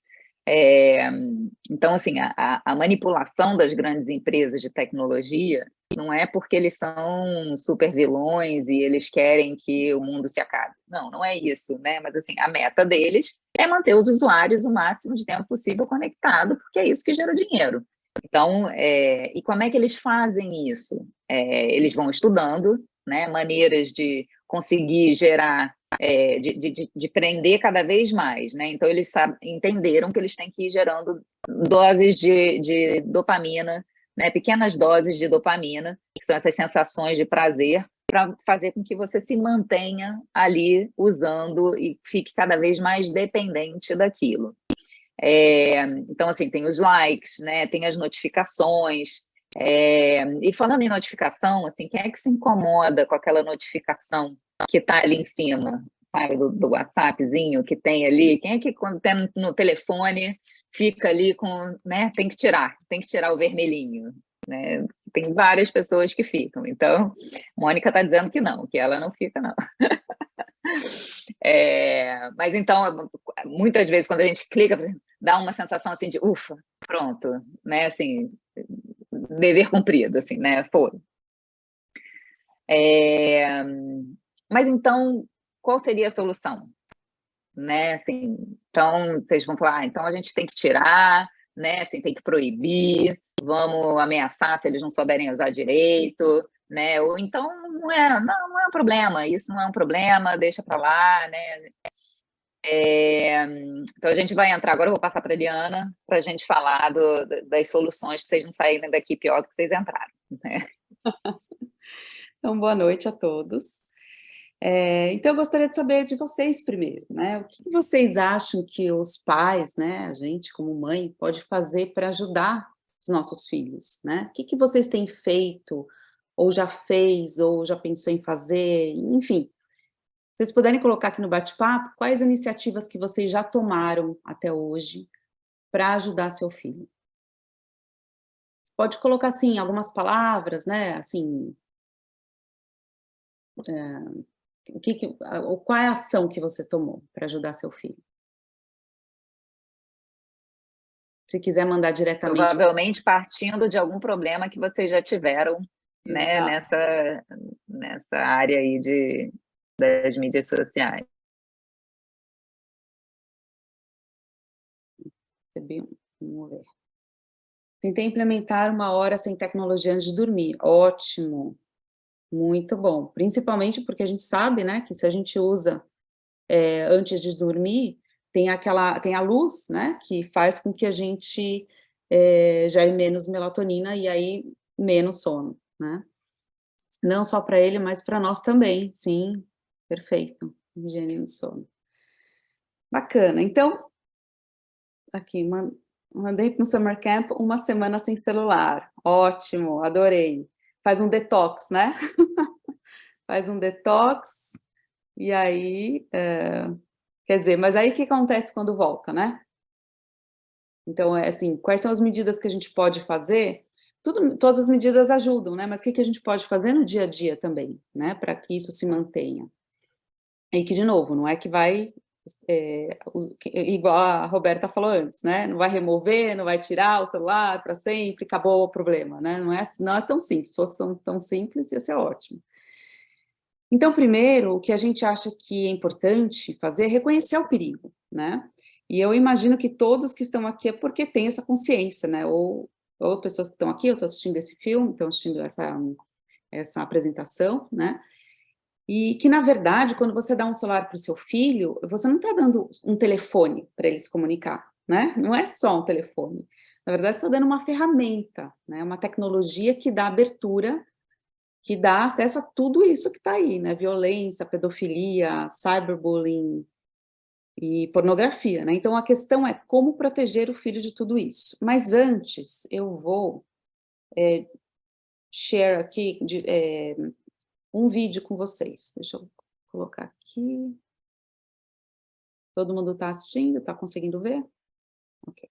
Então, assim, a manipulação das grandes empresas de tecnologia não é porque eles são super vilões e eles querem que o mundo se acabe. Não, não é isso, né? Mas, assim, a meta deles é manter os usuários o máximo de tempo possível conectado, porque é isso que gera dinheiro. Então, e como é que eles fazem isso? Eles vão estudando, né, maneiras de conseguir gerar, de prender cada vez mais, né? Então, eles entenderam que eles têm que ir gerando doses de dopamina, né, pequenas doses de dopamina, que são essas sensações de prazer, para fazer com que você se mantenha ali usando e fique cada vez mais dependente daquilo. Então, assim, tem os likes, né, tem as notificações, e falando em notificação, assim, quem é que se incomoda com aquela notificação que está ali em cima, sabe, do WhatsAppzinho que tem ali? Quem é que, quando tem no telefone, fica ali com, né, tem que tirar o vermelhinho, né? Tem várias pessoas que ficam. Então, Mônica está dizendo que não, que ela não fica, não. Mas então, muitas vezes, quando a gente clica, dá uma sensação assim de ufa, pronto, né? Assim, dever cumprido, assim, né? Foi. Mas então, qual seria a solução? Né? Assim, então, vocês vão falar, então a gente tem que tirar, né? Assim, tem que proibir, vamos ameaçar se eles não souberem usar direito, né? Ou então não é um problema, isso não é um problema, deixa para lá, né? Então a gente vai entrar agora, eu vou passar para a Eliana para a gente falar das soluções para vocês não saírem daqui pior do que vocês entraram, né? Então, boa noite a todos. Então, eu gostaria de saber de vocês primeiro, né? O que vocês acham que os pais, né, a gente como mãe, pode fazer para ajudar os nossos filhos, né? O que vocês têm feito, ou já fez, ou já pensou em fazer, enfim. Se vocês puderem colocar aqui no bate-papo, quais iniciativas que vocês já tomaram até hoje para ajudar seu filho? Pode colocar, assim, algumas palavras, né, assim... qual é a ação que você tomou para ajudar seu filho? Se quiser mandar diretamente... Provavelmente partindo de algum problema que vocês já tiveram, né, nessa área aí das mídias sociais. Vamos ver. Tentei implementar 1 hora sem tecnologia antes de dormir. Ótimo. Muito bom. Principalmente porque a gente sabe, né, que se a gente usa antes de dormir, tem a luz, né, que faz com que a gente gere menos melatonina e aí menos sono, né? Não só para ele, mas para nós também, sim. Perfeito. Higiene do sono. Bacana. Então, aqui, mandei para o Summer Camp 1 semana sem celular. Ótimo, adorei. Faz um detox, né? Faz um detox, e aí, quer dizer, mas aí o que acontece quando volta, né? Então, assim, quais são as medidas que a gente pode fazer? Todas as medidas ajudam, né? Mas o que a gente pode fazer no dia a dia também, né? Para que isso se mantenha. E que, de novo, não é que vai... igual a Roberta falou antes, né? Não vai remover, não vai tirar o celular para sempre, acabou o problema, né? Não é tão simples. Se fosse tão simples, ia ser ótimo. Então, primeiro, o que a gente acha que é importante fazer é reconhecer o perigo, né? E eu imagino que todos que estão aqui é porque têm essa consciência, né? Ou pessoas que estão aqui, eu estou assistindo esse filme, estão assistindo essa apresentação, né? E que, na verdade, quando você dá um celular para o seu filho, você não está dando um telefone para ele se comunicar, né? Não é só um telefone. Na verdade, você está dando uma ferramenta, né? Uma tecnologia que dá abertura que dá acesso a tudo isso que está aí, né? Violência, pedofilia, cyberbullying e pornografia, né? Então, a questão é como proteger o filho de tudo isso. Mas antes, eu vou share aqui um vídeo com vocês. Deixa eu colocar aqui. Todo mundo está assistindo? Está conseguindo ver? Ok.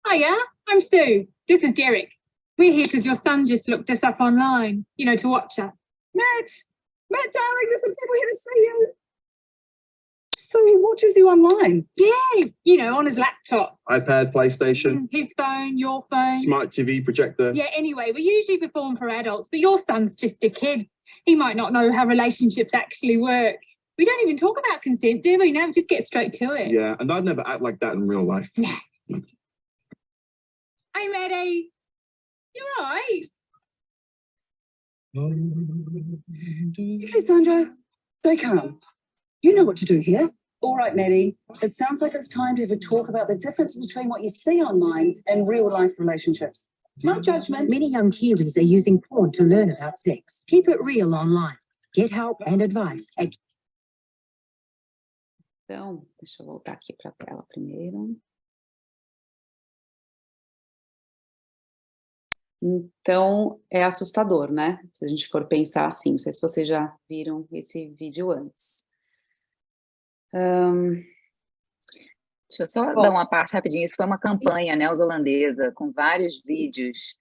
Hiya, I'm Sue. This is Derek. We're here because your son just looked us up online, you know, to watch us. Matt, darling, there's some people here to see you. So he watches you online? Yeah, you know, on his laptop. iPad, PlayStation, His phone, your phone. smart TV, projector. Yeah, anyway, we usually perform for adults, but your son's just a kid. He might not know how relationships actually work. We don't even talk about consent, do we? Now we just get straight to it. Yeah, and I'd never act like that in real life. Hey, Maddie. You all right? Okay, Sandra, stay calm. You know what to do here. All right, Maddie, it sounds like it's time to have a talk about the difference between what you see online and real-life relationships. No judgment. Many young Kiwis are using porn to learn about sex. Keep it real online. Get help and advice at Então, deixa eu voltar aqui para a tela primeiro. Então, é assustador, né? Se a gente for pensar assim, não sei se vocês já viram esse vídeo antes. Deixa eu só dar uma parte rapidinho. Isso foi uma campanha neozelandesa com vários vídeos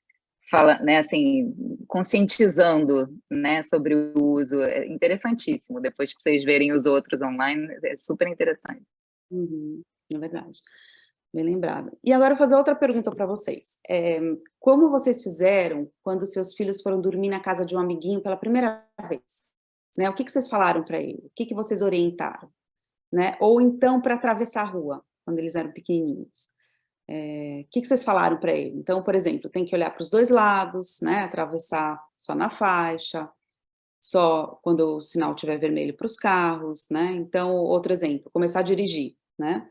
né, assim, conscientizando, né, sobre o uso. É interessantíssimo. Depois que vocês verem os outros online, é super interessante. É verdade. Bem lembrado. E agora eu vou fazer outra pergunta para vocês. Como vocês fizeram quando seus filhos foram dormir na casa de um amiguinho pela primeira vez? Né? O que vocês falaram para ele? O que vocês orientaram? Né? Ou então para atravessar a rua, quando eles eram pequenininhos. O que vocês falaram para ele? Então, por exemplo, tem que olhar para os dois lados, né? Atravessar só na faixa, só quando o sinal estiver vermelho para os carros, né? Então, outro exemplo, começar a dirigir, né?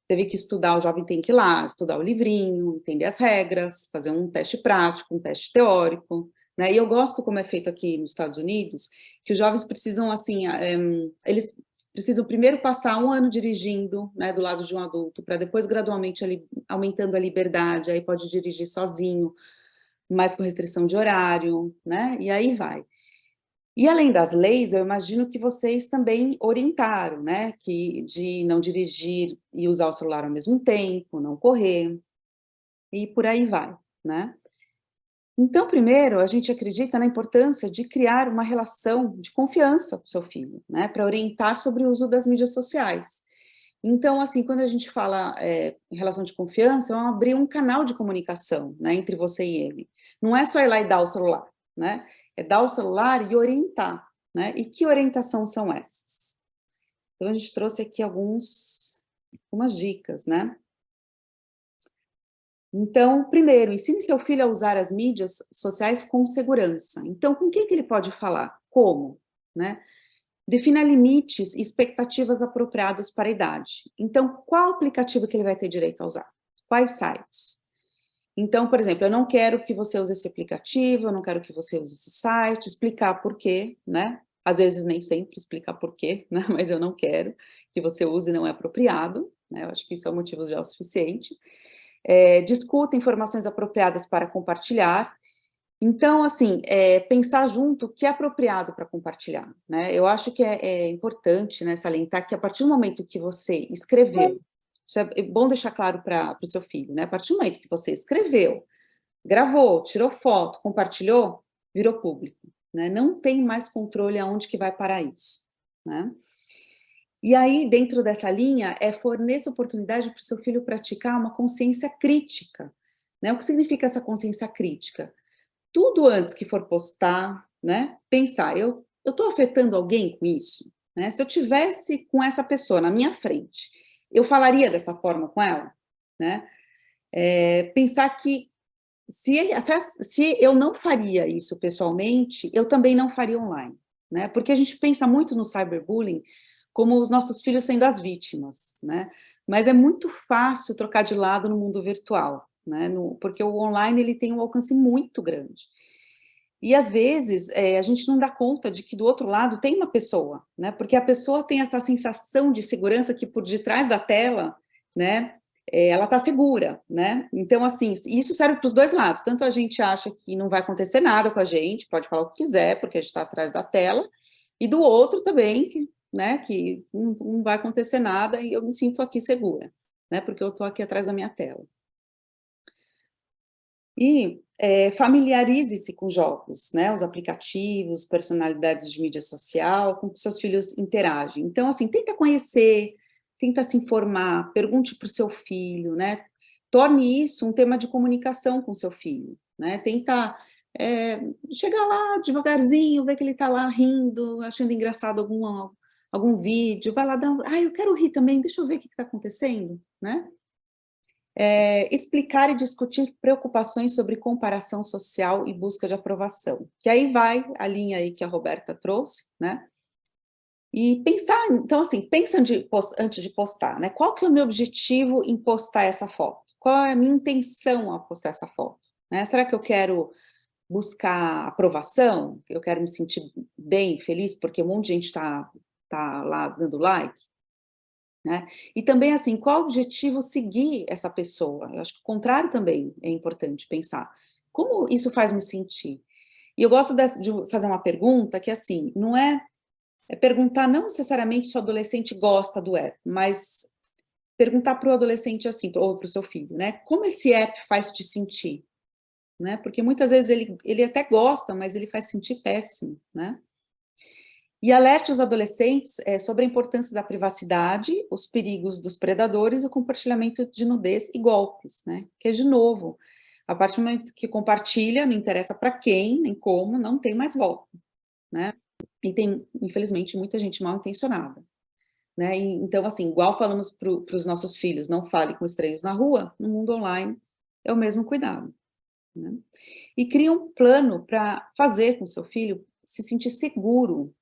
Teve que estudar, o jovem tem que ir lá, estudar o livrinho, entender as regras, fazer um teste prático, um teste teórico, né? E eu gosto como é feito aqui nos Estados Unidos, que os jovens precisam, assim, eles precisam primeiro passar 1 ano dirigindo, né, do lado de um adulto, para depois gradualmente aumentando a liberdade, aí pode dirigir sozinho, mas com restrição de horário, né? E aí vai. E além das leis, eu imagino que vocês também orientaram, né, de não dirigir e usar o celular ao mesmo tempo, não correr, e por aí vai, né? Então, primeiro, a gente acredita na importância de criar uma relação de confiança com o seu filho, né, para orientar sobre o uso das mídias sociais. Então, assim, quando a gente fala em relação de confiança, é abrir um canal de comunicação, né, entre você e ele. Não é só ir lá e dar o celular, né? É dar o celular e orientar, né? E que orientação são essas? Então, a gente trouxe aqui algumas dicas, né? Então, primeiro, ensine seu filho a usar as mídias sociais com segurança. Então, com o que ele pode falar? Como? Né? Defina limites e expectativas apropriados para a idade. Então, qual aplicativo que ele vai ter direito a usar? Quais sites? Então, por exemplo, eu não quero que você use esse aplicativo, eu não quero que você use esse site, explicar por quê, né? Às vezes nem sempre explicar por quê, né? Mas eu não quero que você use, não é apropriado, né? Eu acho que isso é um motivo já o suficiente. Discuta informações apropriadas para compartilhar. Então, assim, pensar junto o que é apropriado para compartilhar, né? Eu acho que é importante, né, salientar que a partir do momento que você escreveu, isso é bom deixar claro para o seu filho, né? A partir do momento que você escreveu, gravou, tirou foto, compartilhou, virou público, né? Não tem mais controle aonde que vai parar isso, né? E aí, dentro dessa linha, forneça oportunidade para o seu filho praticar uma consciência crítica, né? O que significa essa consciência crítica? Tudo antes que for postar, né? Pensar, eu estou afetando alguém com isso? Né? Se eu tivesse com essa pessoa na minha frente, eu falaria dessa forma com ela? Né? Pensar que se eu não faria isso pessoalmente, eu também não faria online, né? Porque a gente pensa muito no cyberbullying como os nossos filhos sendo as vítimas, né? Mas é muito fácil trocar de lado no mundo virtual, né? Porque o online ele tem um alcance muito grande. E às vezes a gente não dá conta de que do outro lado tem uma pessoa, né? Porque a pessoa tem essa sensação de segurança que por detrás da tela, né? Ela está segura, né? Então, assim, isso serve para os dois lados. Tanto a gente acha que não vai acontecer nada com a gente, pode falar o que quiser, porque a gente está atrás da tela, e do outro também, né? Que não vai acontecer nada e eu me sinto aqui segura, né? Porque eu estou aqui atrás da minha tela. E familiarize-se com jogos, né? Os aplicativos, personalidades de mídia social, com que seus filhos interagem. Então, assim, tenta conhecer, tenta se informar, pergunte para o seu filho, né? Torne isso um tema de comunicação com seu filho, né? Tenta chegar lá devagarzinho, ver que ele está lá rindo, achando engraçado algum vídeo, vai lá dar eu quero rir também, deixa eu ver o que está acontecendo, né? Explicar e discutir preocupações sobre comparação social e busca de aprovação, que aí vai a linha aí que a Roberta trouxe, né? E pensar, então assim, pensa antes de postar, né? Qual que é o meu objetivo em postar essa foto? Qual é a minha intenção ao postar essa foto? Né? Será que eu quero buscar aprovação? Eu quero me sentir bem, feliz, porque um monte de gente está lá dando like? Né? E também, assim, qual o objetivo seguir essa pessoa? Eu acho que o contrário também é importante pensar. Como isso faz me sentir? E eu gosto de fazer uma pergunta que, assim, não é perguntar não necessariamente se o adolescente gosta do app, mas perguntar para o adolescente, assim, ou para o seu filho, né? Como esse app faz te sentir? Né? Porque muitas vezes ele até gosta, mas ele faz sentir péssimo, né? E alerte os adolescentes sobre a importância da privacidade, os perigos dos predadores, o compartilhamento de nudez e golpes, né? Que, de novo, a partir do momento que compartilha, não interessa para quem, nem como, não tem mais volta, né? E tem, infelizmente, muita gente mal intencionada, né? Então, assim, igual falamos para os nossos filhos, não fale com estranhos na rua, no mundo online é o mesmo cuidado, né? E cria um plano para fazer com seu filho se sentir seguro,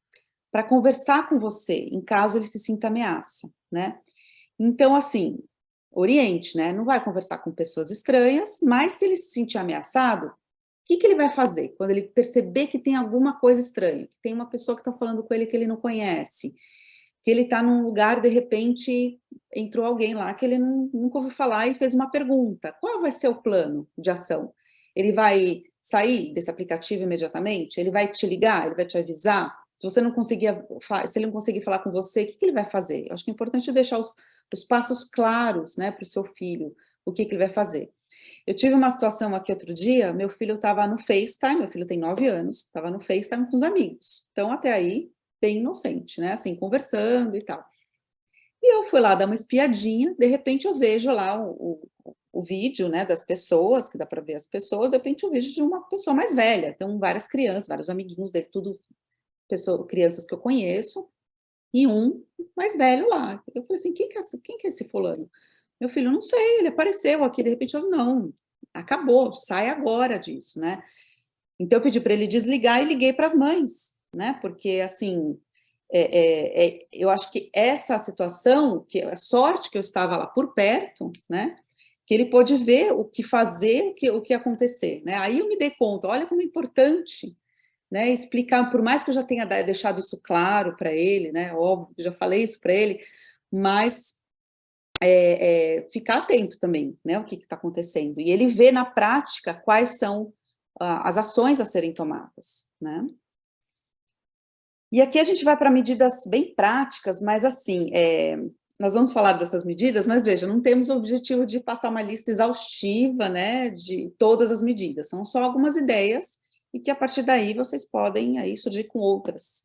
para conversar com você, em caso ele se sinta ameaça, né? Então, assim, oriente, né? Não vai conversar com pessoas estranhas, mas se ele se sentir ameaçado, o que ele vai fazer quando ele perceber que tem alguma coisa estranha, que tem uma pessoa que está falando com ele que ele não conhece, que ele está num lugar, de repente, entrou alguém lá que ele nunca ouviu falar e fez uma pergunta. Qual vai ser o plano de ação? Ele vai sair desse aplicativo imediatamente? Ele vai te ligar? Ele vai te avisar? Se ele não conseguir falar com você, o que ele vai fazer? Eu acho que é importante deixar os passos claros, né, para o seu filho, o que ele vai fazer. Eu tive uma situação aqui outro dia, meu filho estava no FaceTime, meu filho tem 9 anos, estava no FaceTime com os amigos. Então, até aí, bem inocente, né, assim, conversando e tal. E eu fui lá dar uma espiadinha, de repente eu vejo lá o vídeo, né, das pessoas, que dá para ver as pessoas, de repente eu vejo de uma pessoa mais velha, então várias crianças, vários amiguinhos dele, tudo crianças que eu conheço, e um mais velho lá. Eu falei assim, quem que é esse fulano? Meu filho, não sei, ele apareceu aqui, de repente eu, não, acabou, sai agora disso, né? Então eu pedi para ele desligar e liguei para as mães, né? Porque, assim, eu acho que essa situação, que a sorte que eu estava lá por perto, né? Que ele pôde ver o que fazer, o que acontecer, né? Aí eu me dei conta, olha como é importante, né, explicar, por mais que eu já tenha deixado isso claro para ele, né, óbvio, já falei isso para ele, mas ficar atento também, né, o que está acontecendo, e ele vê na prática quais são as ações a serem tomadas, né. E aqui a gente vai para medidas bem práticas, mas assim, nós vamos falar dessas medidas, mas veja, não temos o objetivo de passar uma lista exaustiva, né, de todas as medidas, são só algumas ideias, e que a partir daí vocês podem aí surgir com outras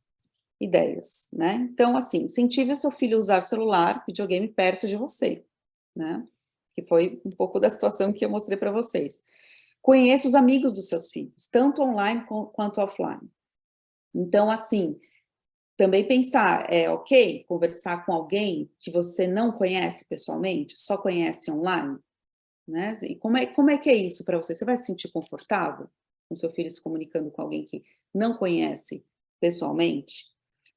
ideias, né? Então, assim, incentive o seu filho a usar celular, videogame perto de você, né? Que foi um pouco da situação que eu mostrei para vocês. Conheça os amigos dos seus filhos, tanto online quanto offline. Então, assim, também pensar, ok, conversar com alguém que você não conhece pessoalmente, só conhece online, né? E como é que é isso para você? Você vai se sentir confortável com seu filho se comunicando com alguém que não conhece pessoalmente?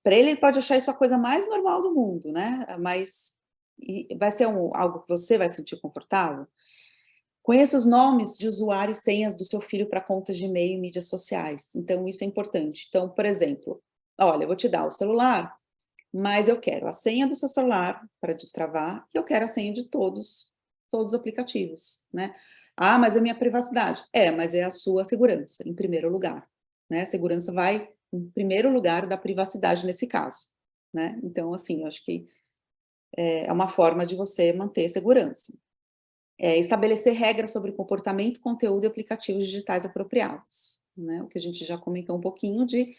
Para ele pode achar isso a coisa mais normal do mundo, né? Mas vai ser algo que você vai se sentir confortável? Conheça os nomes de usuário e senhas do seu filho para contas de e-mail e mídias sociais. Então, isso é importante. Então, por exemplo, olha, eu vou te dar o celular, mas eu quero a senha do seu celular para destravar e eu quero a senha de todos os aplicativos, né? Ah, mas é minha privacidade. Mas é a sua segurança, em primeiro lugar, né? A segurança vai em primeiro lugar da privacidade nesse caso, né? Então, assim, eu acho que é uma forma de você manter segurança. Estabelecer regras sobre comportamento, conteúdo e aplicativos digitais apropriados, né? O que a gente já comentou um pouquinho de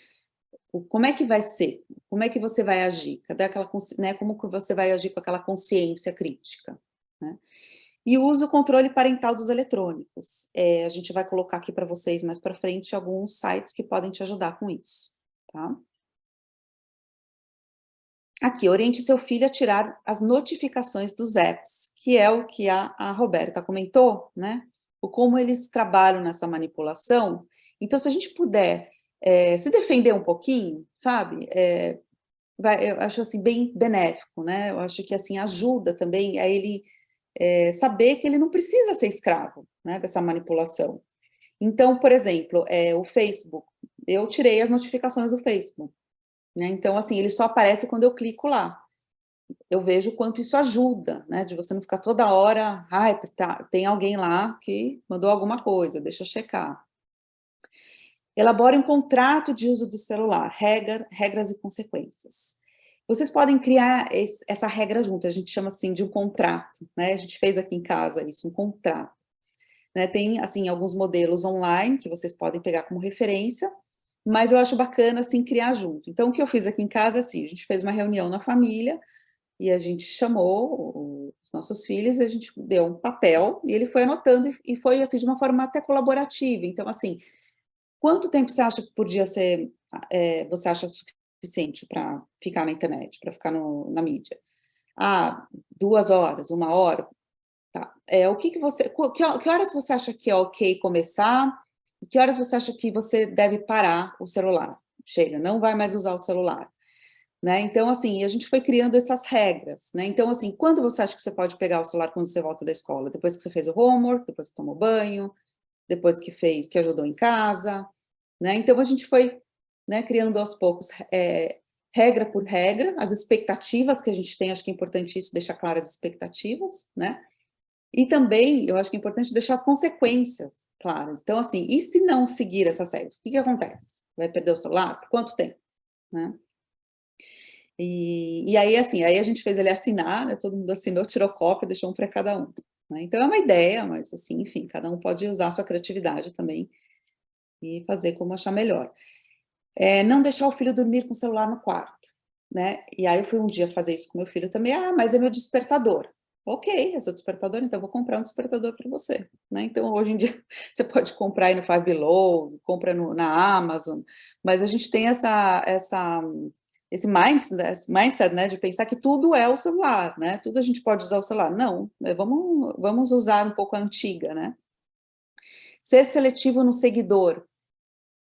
como é que vai ser, como é que você vai agir, cadê aquela, né, como que você vai agir com aquela consciência crítica, né? E usa o controle parental dos eletrônicos. A gente vai colocar aqui para vocês mais para frente alguns sites que podem te ajudar com isso, tá? Aqui, oriente seu filho a tirar as notificações dos apps, que é o que a Roberta comentou, né? O como eles trabalham nessa manipulação. Então, se a gente puder se defender um pouquinho, sabe? Eu acho assim bem benéfico, né? Eu acho que assim ajuda também a ele saber que ele não precisa ser escravo, né, dessa manipulação. Então, por exemplo, o Facebook, eu tirei as notificações do Facebook, né? Então, assim, ele só aparece quando eu clico lá. Eu vejo o quanto isso ajuda, né? De você não ficar toda hora, tem alguém lá que mandou alguma coisa, deixa eu checar. Elabore um contrato de uso do celular, regras e consequências. Vocês podem criar essa regra junto, a gente chama assim de um contrato, né? A gente fez aqui em casa isso, um contrato. Né? Tem, assim, alguns modelos online que vocês podem pegar como referência, mas eu acho bacana, assim, criar junto. Então, o que eu fiz aqui em casa, assim, a gente fez uma reunião na família e a gente chamou os nossos filhos, a gente deu um papel e ele foi anotando e foi, assim, de uma forma até colaborativa. Então, assim, quanto tempo você acha que por dia você acha suficiente para ficar na internet, para ficar na mídia? 2 horas, 1 hora? Tá. Que horas você acha que é ok começar? E que horas você acha que você deve parar o celular? Chega, não vai mais usar o celular. Né? Então, assim, a gente foi criando essas regras, né? Então, assim, quando você acha que você pode pegar o celular quando você volta da escola? Depois que você fez o homework, depois que tomou banho, depois que ajudou em casa, né? Então, a gente foi, né, criando aos poucos, regra por regra, as expectativas que a gente tem, acho que é importante isso, deixar claras as expectativas, né? E também, eu acho que é importante deixar as consequências claras. Então, assim, e se não seguir essas regras? O que acontece? Vai perder o celular? Por quanto tempo? Né? E aí, assim, aí a gente fez ele assinar, né? Todo mundo assinou, tirou cópia, deixou um para cada um. Né? Então, é uma ideia, mas, assim, enfim, cada um pode usar a sua criatividade também e fazer como achar melhor. Não deixar o filho dormir com o celular no quarto, né? E aí eu fui um dia fazer isso com meu filho também. Mas é meu despertador. Ok, é seu despertador, então eu vou comprar um despertador para você, né? Então, hoje em dia, você pode comprar aí no Five Below, compra na Amazon, mas a gente tem esse mindset, né, de pensar que tudo é o celular, né? Tudo a gente pode usar o celular. Não, né? Vamos usar um pouco a antiga, né? Ser seletivo no seguidor.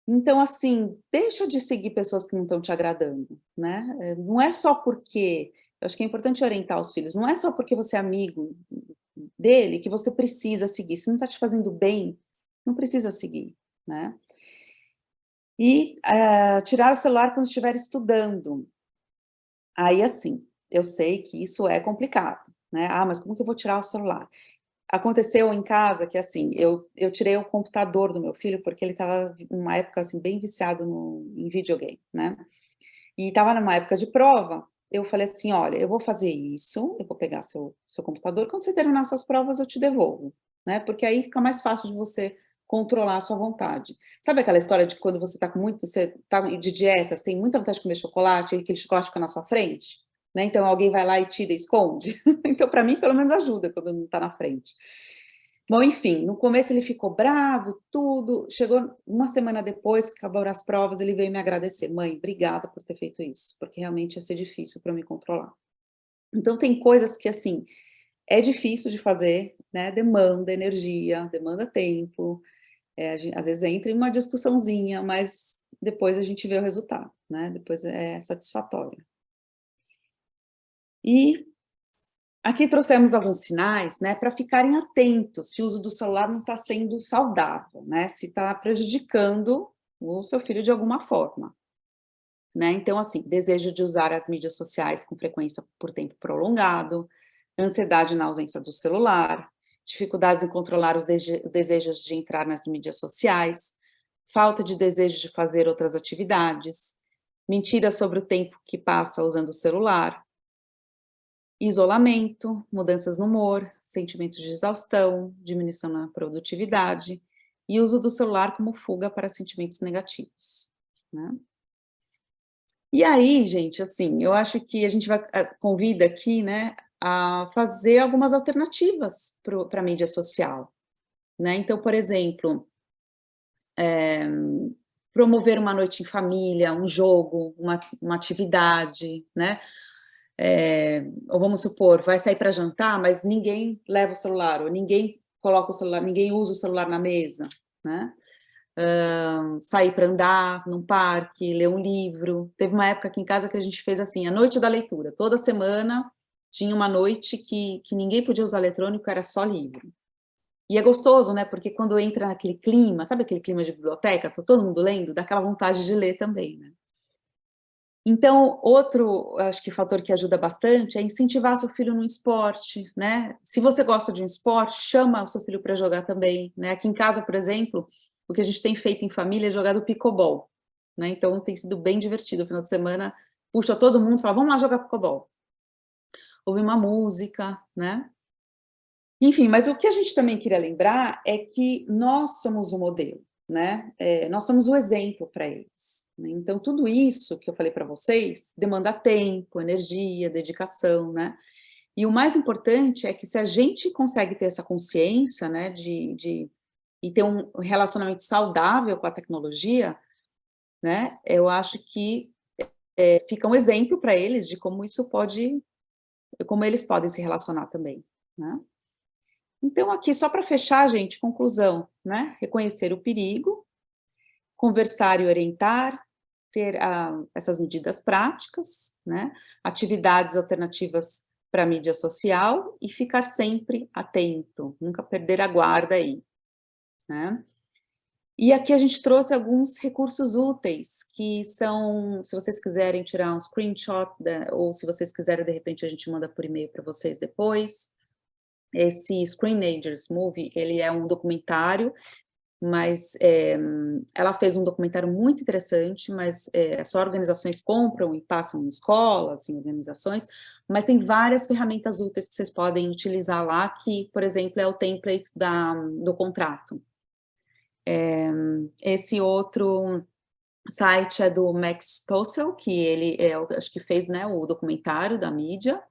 Então, assim, deixa de seguir pessoas que não estão te agradando, né? Não é só porque... Eu acho que é importante orientar os filhos. Não é só porque você é amigo dele que você precisa seguir. Se não está te fazendo bem, não precisa seguir, né? E tirar o celular quando estiver estudando. Aí, assim, eu sei que isso é complicado, né? Mas como que eu vou tirar o celular? Aconteceu em casa que, assim, eu tirei o computador do meu filho porque ele estava, numa época, assim, bem viciado em videogame, né? E estava numa época de prova, eu falei assim, olha, eu vou fazer isso, eu vou pegar seu computador, quando você terminar suas provas eu te devolvo, né? Porque aí fica mais fácil de você controlar a sua vontade. Sabe aquela história de quando você tá de dieta, você tem muita vontade de comer chocolate, e aquele chocolate fica na sua frente, né? Então alguém vai lá e tira e esconde. Então, para mim, pelo menos ajuda quando não está na frente. Bom, enfim, no começo ele ficou bravo, tudo. Chegou uma semana depois que acabaram as provas, ele veio me agradecer. Mãe, obrigada por ter feito isso, porque realmente ia ser difícil para me controlar. Então, tem coisas que, assim, é difícil de fazer, né? Demanda energia, demanda tempo. Às vezes entra em uma discussãozinha, mas depois a gente vê o resultado, né? Depois é satisfatório. E Aqui trouxemos alguns sinais, né, para ficarem atentos se o uso do celular não está sendo saudável, né, se está prejudicando o seu filho de alguma forma, né? Então, assim, desejo de usar as mídias sociais com frequência por tempo prolongado, ansiedade na ausência do celular, dificuldades em controlar os desejos de entrar nas mídias sociais, falta de desejo de fazer outras atividades, mentiras sobre o tempo que passa usando o celular, isolamento, mudanças no humor, sentimentos de exaustão, diminuição na produtividade e uso do celular como fuga para sentimentos negativos, né? E aí, gente, assim, eu acho que a gente convida aqui, né, a fazer algumas alternativas para a mídia social, né? Então, por exemplo, promover uma noite em família, um jogo, uma atividade, né? Ou vamos supor, vai sair para jantar, mas ninguém leva o celular, ou ninguém coloca o celular, ninguém usa o celular na mesa, né? Sair para andar num parque, ler um livro. Teve uma época aqui em casa que a gente fez assim, a noite da leitura. Toda semana tinha uma noite que ninguém podia usar eletrônico, era só livro. E é gostoso, né? Porque quando entra naquele clima, sabe aquele clima de biblioteca, tá todo mundo lendo, dá aquela vontade de ler também, né? Então, outro, acho que fator que ajuda bastante é incentivar seu filho no esporte, né? Se você gosta de um esporte, chama o seu filho para jogar também, né? Aqui em casa, por exemplo, o que a gente tem feito em família é jogar do pickleball, né? Então, tem sido bem divertido. No final de semana, puxa todo mundo e fala, vamos lá jogar pickleball. Ouvir uma música, né? Enfim, mas o que a gente também queria lembrar é que nós somos o modelo, né? Nós somos o exemplo para eles. Né? Então, tudo isso que eu falei para vocês demanda tempo, energia, dedicação, né? E o mais importante é que se a gente consegue ter essa consciência, né, e ter um relacionamento saudável com a tecnologia, né, eu acho que fica um exemplo para eles de como como eles podem se relacionar também, né? Então, aqui, só para fechar, gente, conclusão, né? Reconhecer o perigo, conversar e orientar, ter essas medidas práticas, né? Atividades alternativas para a mídia social e ficar sempre atento, nunca perder a guarda aí, né? E aqui a gente trouxe alguns recursos úteis, que são, se vocês quiserem tirar um screenshot, ou se vocês quiserem, de repente, a gente manda por e-mail para vocês depois. Esse Screenagers Movie, ele é um documentário, mas ela fez um documentário muito interessante, mas só organizações compram e passam em escolas, em organizações, mas tem várias ferramentas úteis que vocês podem utilizar lá, que, por exemplo, é o template do contrato. Esse outro site é do Max Posel, que ele acho que fez, né, o documentário da mídia,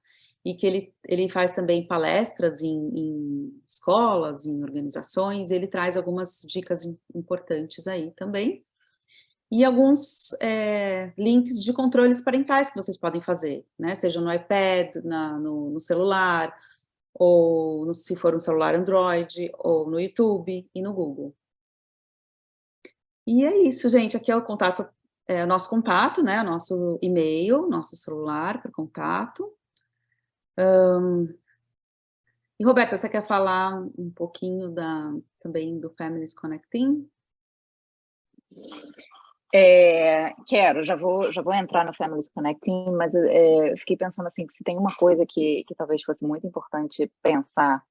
e que ele faz também palestras em escolas, em organizações, ele traz algumas dicas importantes aí também, e alguns links de controles parentais que vocês podem fazer, né, seja no iPad, no celular, ou se for um celular Android, ou no YouTube e no Google. E é isso, gente, aqui é o contato, o nosso contato, né, o nosso e-mail, nosso celular para contato. E, Roberta, você quer falar um pouquinho também do Families Connecting? Quero, já vou entrar no Families Connecting, mas eu fiquei pensando assim, que se tem uma coisa que talvez fosse muito importante pensar,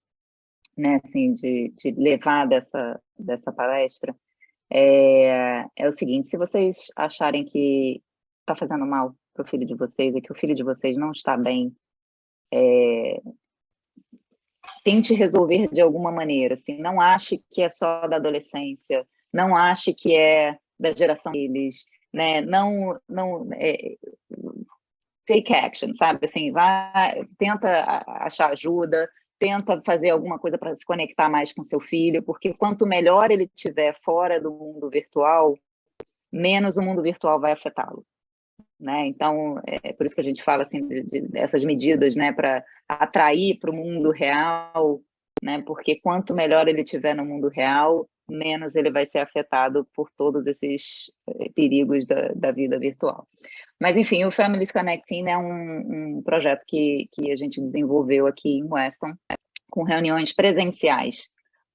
né, assim, de levar dessa palestra, é o seguinte: se vocês acharem que está fazendo mal para o filho de vocês e que o filho de vocês não está bem, tente resolver de alguma maneira, assim, não ache que é só da adolescência, não ache que é da geração deles, né? Não take action, sabe? Assim, tenta achar ajuda, tenta fazer alguma coisa para se conectar mais com seu filho, porque quanto melhor ele estiver fora do mundo virtual, menos o mundo virtual vai afetá-lo, né? Então, é por isso que a gente fala assim dessas medidas, né, para atrair para o mundo real, né? Porque quanto melhor ele estiver no mundo real, menos ele vai ser afetado por todos esses perigos da vida virtual. Mas, enfim, o Families Connecting é um projeto que a gente desenvolveu aqui em Weston, com reuniões presenciais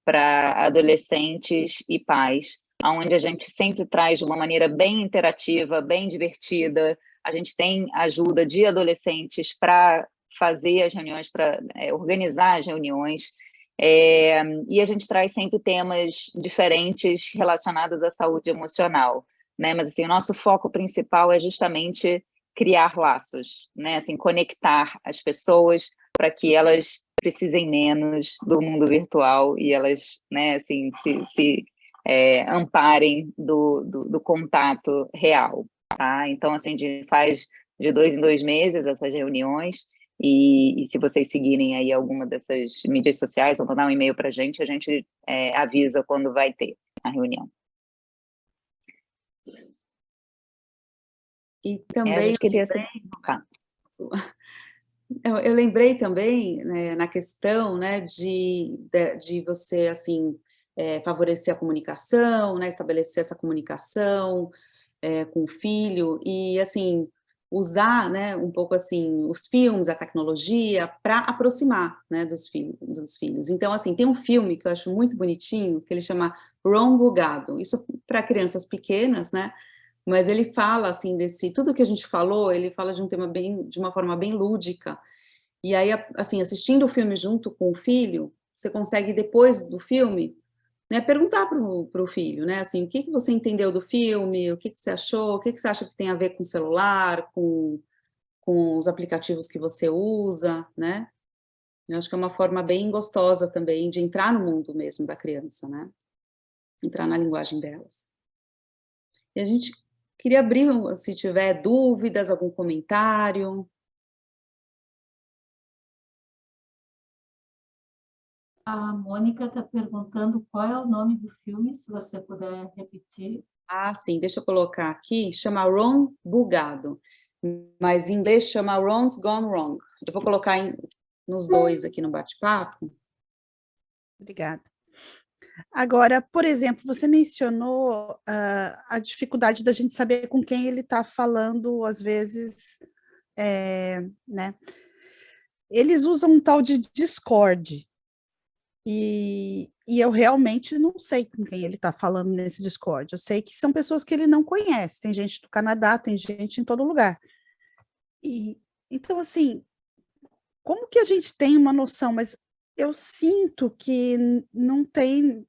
para adolescentes e pais, onde a gente sempre traz de uma maneira bem interativa, bem divertida. A gente tem ajuda de adolescentes para fazer as reuniões, para organizar as reuniões, e a gente traz sempre temas diferentes relacionados à saúde emocional, né? Mas assim, o nosso foco principal é justamente criar laços, né? Assim, conectar as pessoas para que elas precisem menos do mundo virtual e elas, né, assim, se amparem do contato real, tá? Então, assim, a gente faz de 2 em 2 meses essas reuniões, e se vocês seguirem aí alguma dessas mídias sociais ou mandar um e-mail para a gente avisa quando vai ter a reunião. E também a gente queria eu lembrei também, né, na questão, né, de você, assim, favorecer a comunicação, né, estabelecer essa comunicação com o filho, e, assim, usar, né, um pouco, assim, os filmes, a tecnologia, para aproximar, né, dos filhos. Então, assim, tem um filme que eu acho muito bonitinho, que ele chama Ron Bugado, isso para crianças pequenas, né, mas ele fala, assim, tudo que a gente falou, ele fala de um tema de uma forma bem lúdica, e aí, assim, assistindo o filme junto com o filho, você consegue, depois do filme, né, perguntar para o filho, né, assim, o que você entendeu do filme, o que você achou, o que você acha que tem a ver com o celular, com os aplicativos que você usa, né, eu acho que é uma forma bem gostosa também de entrar no mundo mesmo da criança, né, entrar na linguagem delas. E a gente queria abrir, se tiver dúvidas, algum comentário. A Mônica está perguntando qual é o nome do filme, se você puder repetir. Ah, sim, deixa eu colocar aqui, chama Ron Bugado, mas em inglês chama Ron's Gone Wrong. Eu vou colocar nos dois aqui no bate-papo. Obrigada. Agora, por exemplo, você mencionou a dificuldade da gente saber com quem ele está falando, às vezes, né? Eles usam um tal de Discord, e eu realmente não sei com quem ele está falando nesse Discord. Eu sei que são pessoas que ele não conhece, tem gente do Canadá, tem gente em todo lugar. Então, assim, como que a gente tem uma noção? Mas eu sinto que não tem,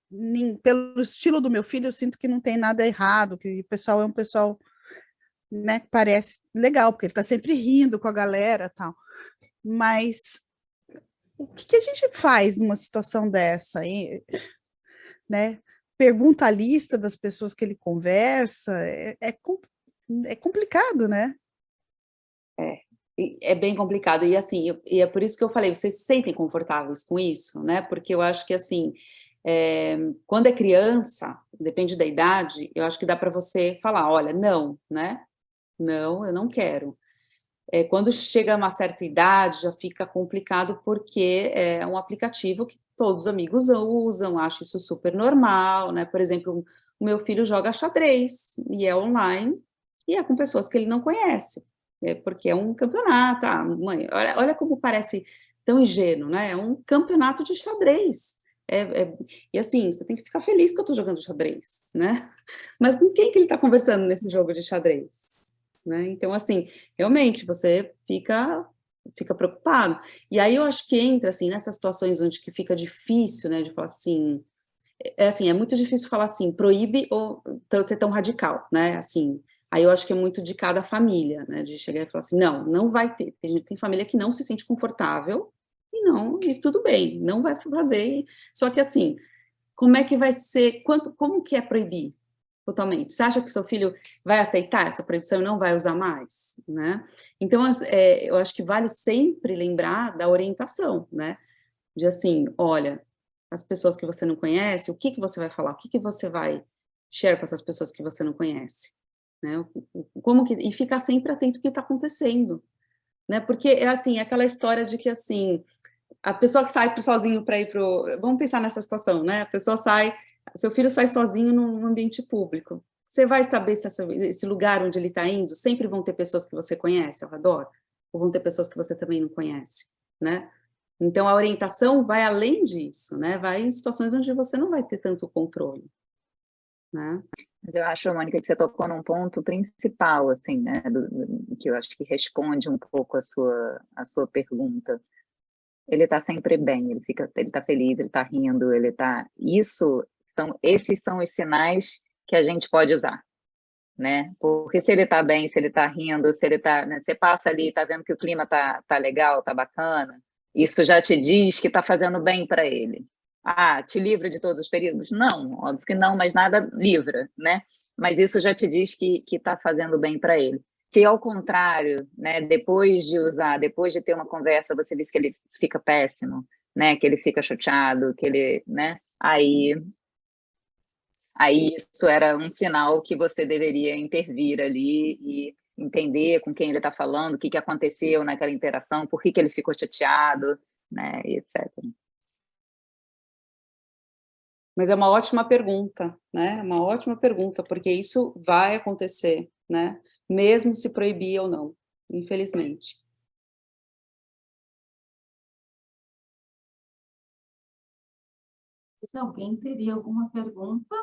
pelo estilo do meu filho, eu sinto que não tem nada errado, que o pessoal é um pessoal, né, que parece legal, porque ele está sempre rindo com a galera e tal. Mas o que a gente faz numa situação dessa, hein? Né? Pergunta a lista das pessoas que ele conversa, é complicado, né? É bem complicado, e assim, e é por isso que eu falei, vocês se sentem confortáveis com isso, né, porque eu acho que assim, quando é criança, depende da idade, eu acho que dá para você falar, olha, não, né, não, eu não quero. Quando chega a uma certa idade, já fica complicado, porque é um aplicativo que todos os amigos usam, acho isso super normal, né, por exemplo, o meu filho joga xadrez, e é online, e é com pessoas que ele não conhece, porque é um campeonato, mãe, olha como parece tão ingênuo, né? É um campeonato de xadrez. E assim, você tem que ficar feliz que eu estou jogando xadrez, né? Mas com quem que ele está conversando nesse jogo de xadrez? Né? Então, assim, realmente, você fica preocupado. E aí eu acho que entra, assim, nessas situações onde que fica difícil, né, de falar assim, é muito difícil falar assim, proíbe ou ser tão radical, né, assim. Aí eu acho que é muito de cada família, né, de chegar e falar assim, não vai ter. Tem família que não se sente confortável, e tudo bem, não vai fazer. Só que assim, como é que vai ser, como que é proibir totalmente? Você acha que seu filho vai aceitar essa proibição e não vai usar mais, né? Então, eu acho que vale sempre lembrar da orientação, né, de assim, olha, as pessoas que você não conhece, o que você vai falar, o que você vai share com essas pessoas que você não conhece? Né? E ficar sempre atento ao que está acontecendo, né? Porque é assim, aquela história de que assim, a pessoa que sai sozinho para ir vamos pensar nessa situação, né? A pessoa seu filho sai sozinho num ambiente público, Você vai saber se esse lugar onde ele está indo, sempre vão ter pessoas que você conhece ao redor, ou vão ter pessoas que você também não conhece, né? Então, a orientação vai além disso, né? Vai em situações onde você não vai ter tanto controle, né? Eu acho, Mônica, que você tocou num ponto principal, assim, né? Que eu acho que responde um pouco a sua pergunta. Ele está sempre bem, ele está feliz, ele está rindo, esses são os sinais que a gente pode usar, né? Porque se ele está bem, se ele está rindo, se ele está, né, você passa ali, está vendo que o clima tá legal, tá bacana, isso já te diz que está fazendo bem para ele. Ah, te livra de todos os perigos? Não, óbvio que não, mas nada livra, né? Mas isso já te diz que está fazendo bem para ele. Se ao contrário, né, depois de ter uma conversa, você diz que ele fica péssimo, né, que ele fica chateado, que ele, né, aí isso era um sinal que você deveria intervir ali e entender com quem ele está falando, o que aconteceu naquela interação, por que ele ficou chateado, né, etc. Mas é uma ótima pergunta, né? Uma ótima pergunta, porque isso vai acontecer, né? Mesmo se proibir ou não, infelizmente. Se alguém teria alguma pergunta?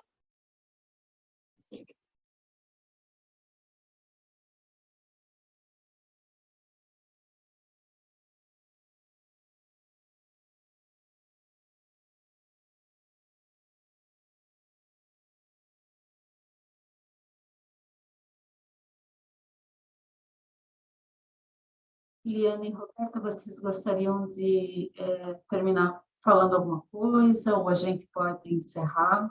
Liane e Roberta, vocês gostariam de terminar falando alguma coisa ou a gente pode encerrar?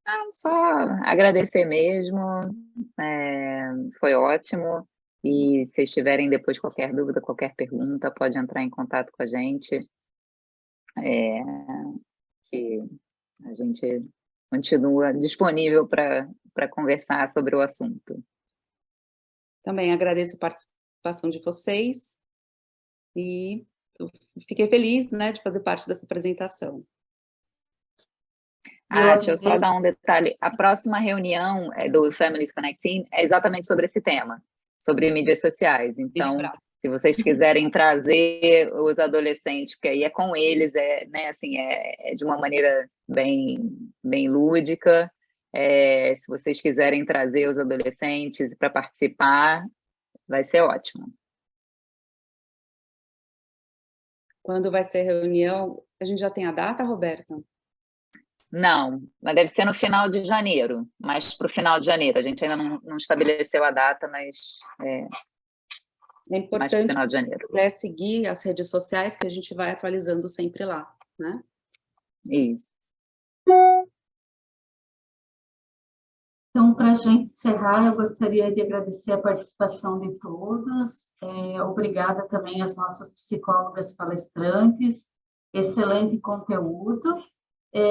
Não, só agradecer mesmo, foi ótimo, e se vocês tiverem depois qualquer dúvida, qualquer pergunta, pode entrar em contato com a gente, que a gente continua disponível para conversar sobre o assunto. Também agradeço a participação de vocês e fiquei feliz, né, de fazer parte dessa apresentação. Deixa eu só dar um detalhe. A próxima reunião do Families Connecting é exatamente sobre esse tema, sobre mídias sociais. Então, se vocês quiserem trazer os adolescentes, porque aí é com eles, né, assim, é de uma maneira bem lúdica. Se vocês quiserem trazer os adolescentes para participar, vai ser ótimo. Quando vai ser a reunião? A gente já tem a data, Roberta? Não, mas deve ser no final de janeiro, mais para o final de janeiro. A gente ainda não estabeleceu a data, mas é importante final de janeiro. Seguir as redes sociais, que a gente vai atualizando sempre lá, né? Isso. Então, para a gente encerrar, eu gostaria de agradecer a participação de todos. Obrigada também às nossas psicólogas palestrantes. Excelente conteúdo.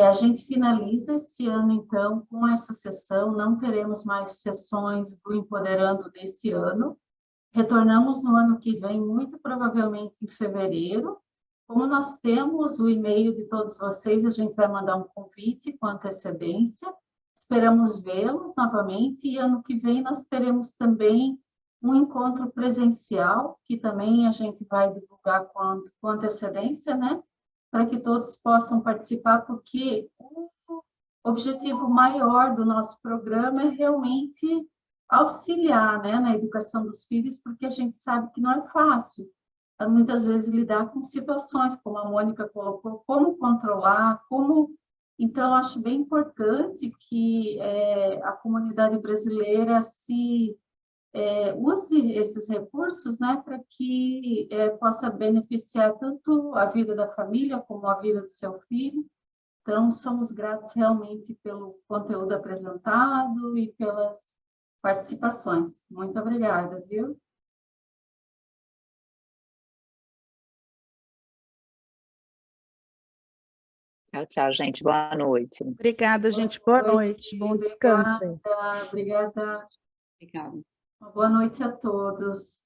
A gente finaliza esse ano, então, com essa sessão. Não teremos mais sessões do Empoderando desse ano. Retornamos no ano que vem, muito provavelmente em fevereiro. Como nós temos o e-mail de todos vocês, a gente vai mandar um convite com antecedência. Esperamos vê-los novamente e ano que vem nós teremos também um encontro presencial, que também a gente vai divulgar com antecedência, né? Para que todos possam participar, porque o objetivo maior do nosso programa é realmente auxiliar, né, na educação dos filhos, porque a gente sabe que não é fácil, muitas vezes, lidar com situações, como a Mônica colocou, como controlar, Então, acho bem importante que a comunidade brasileira use esses recursos, né, para que possa beneficiar tanto a vida da família como a vida do seu filho. Então, somos gratos realmente pelo conteúdo apresentado e pelas participações. Muito obrigada, viu? Tchau, gente. Boa noite. Obrigada, gente. Boa noite. Bom descanso. Obrigada. Obrigada. Boa noite a todos.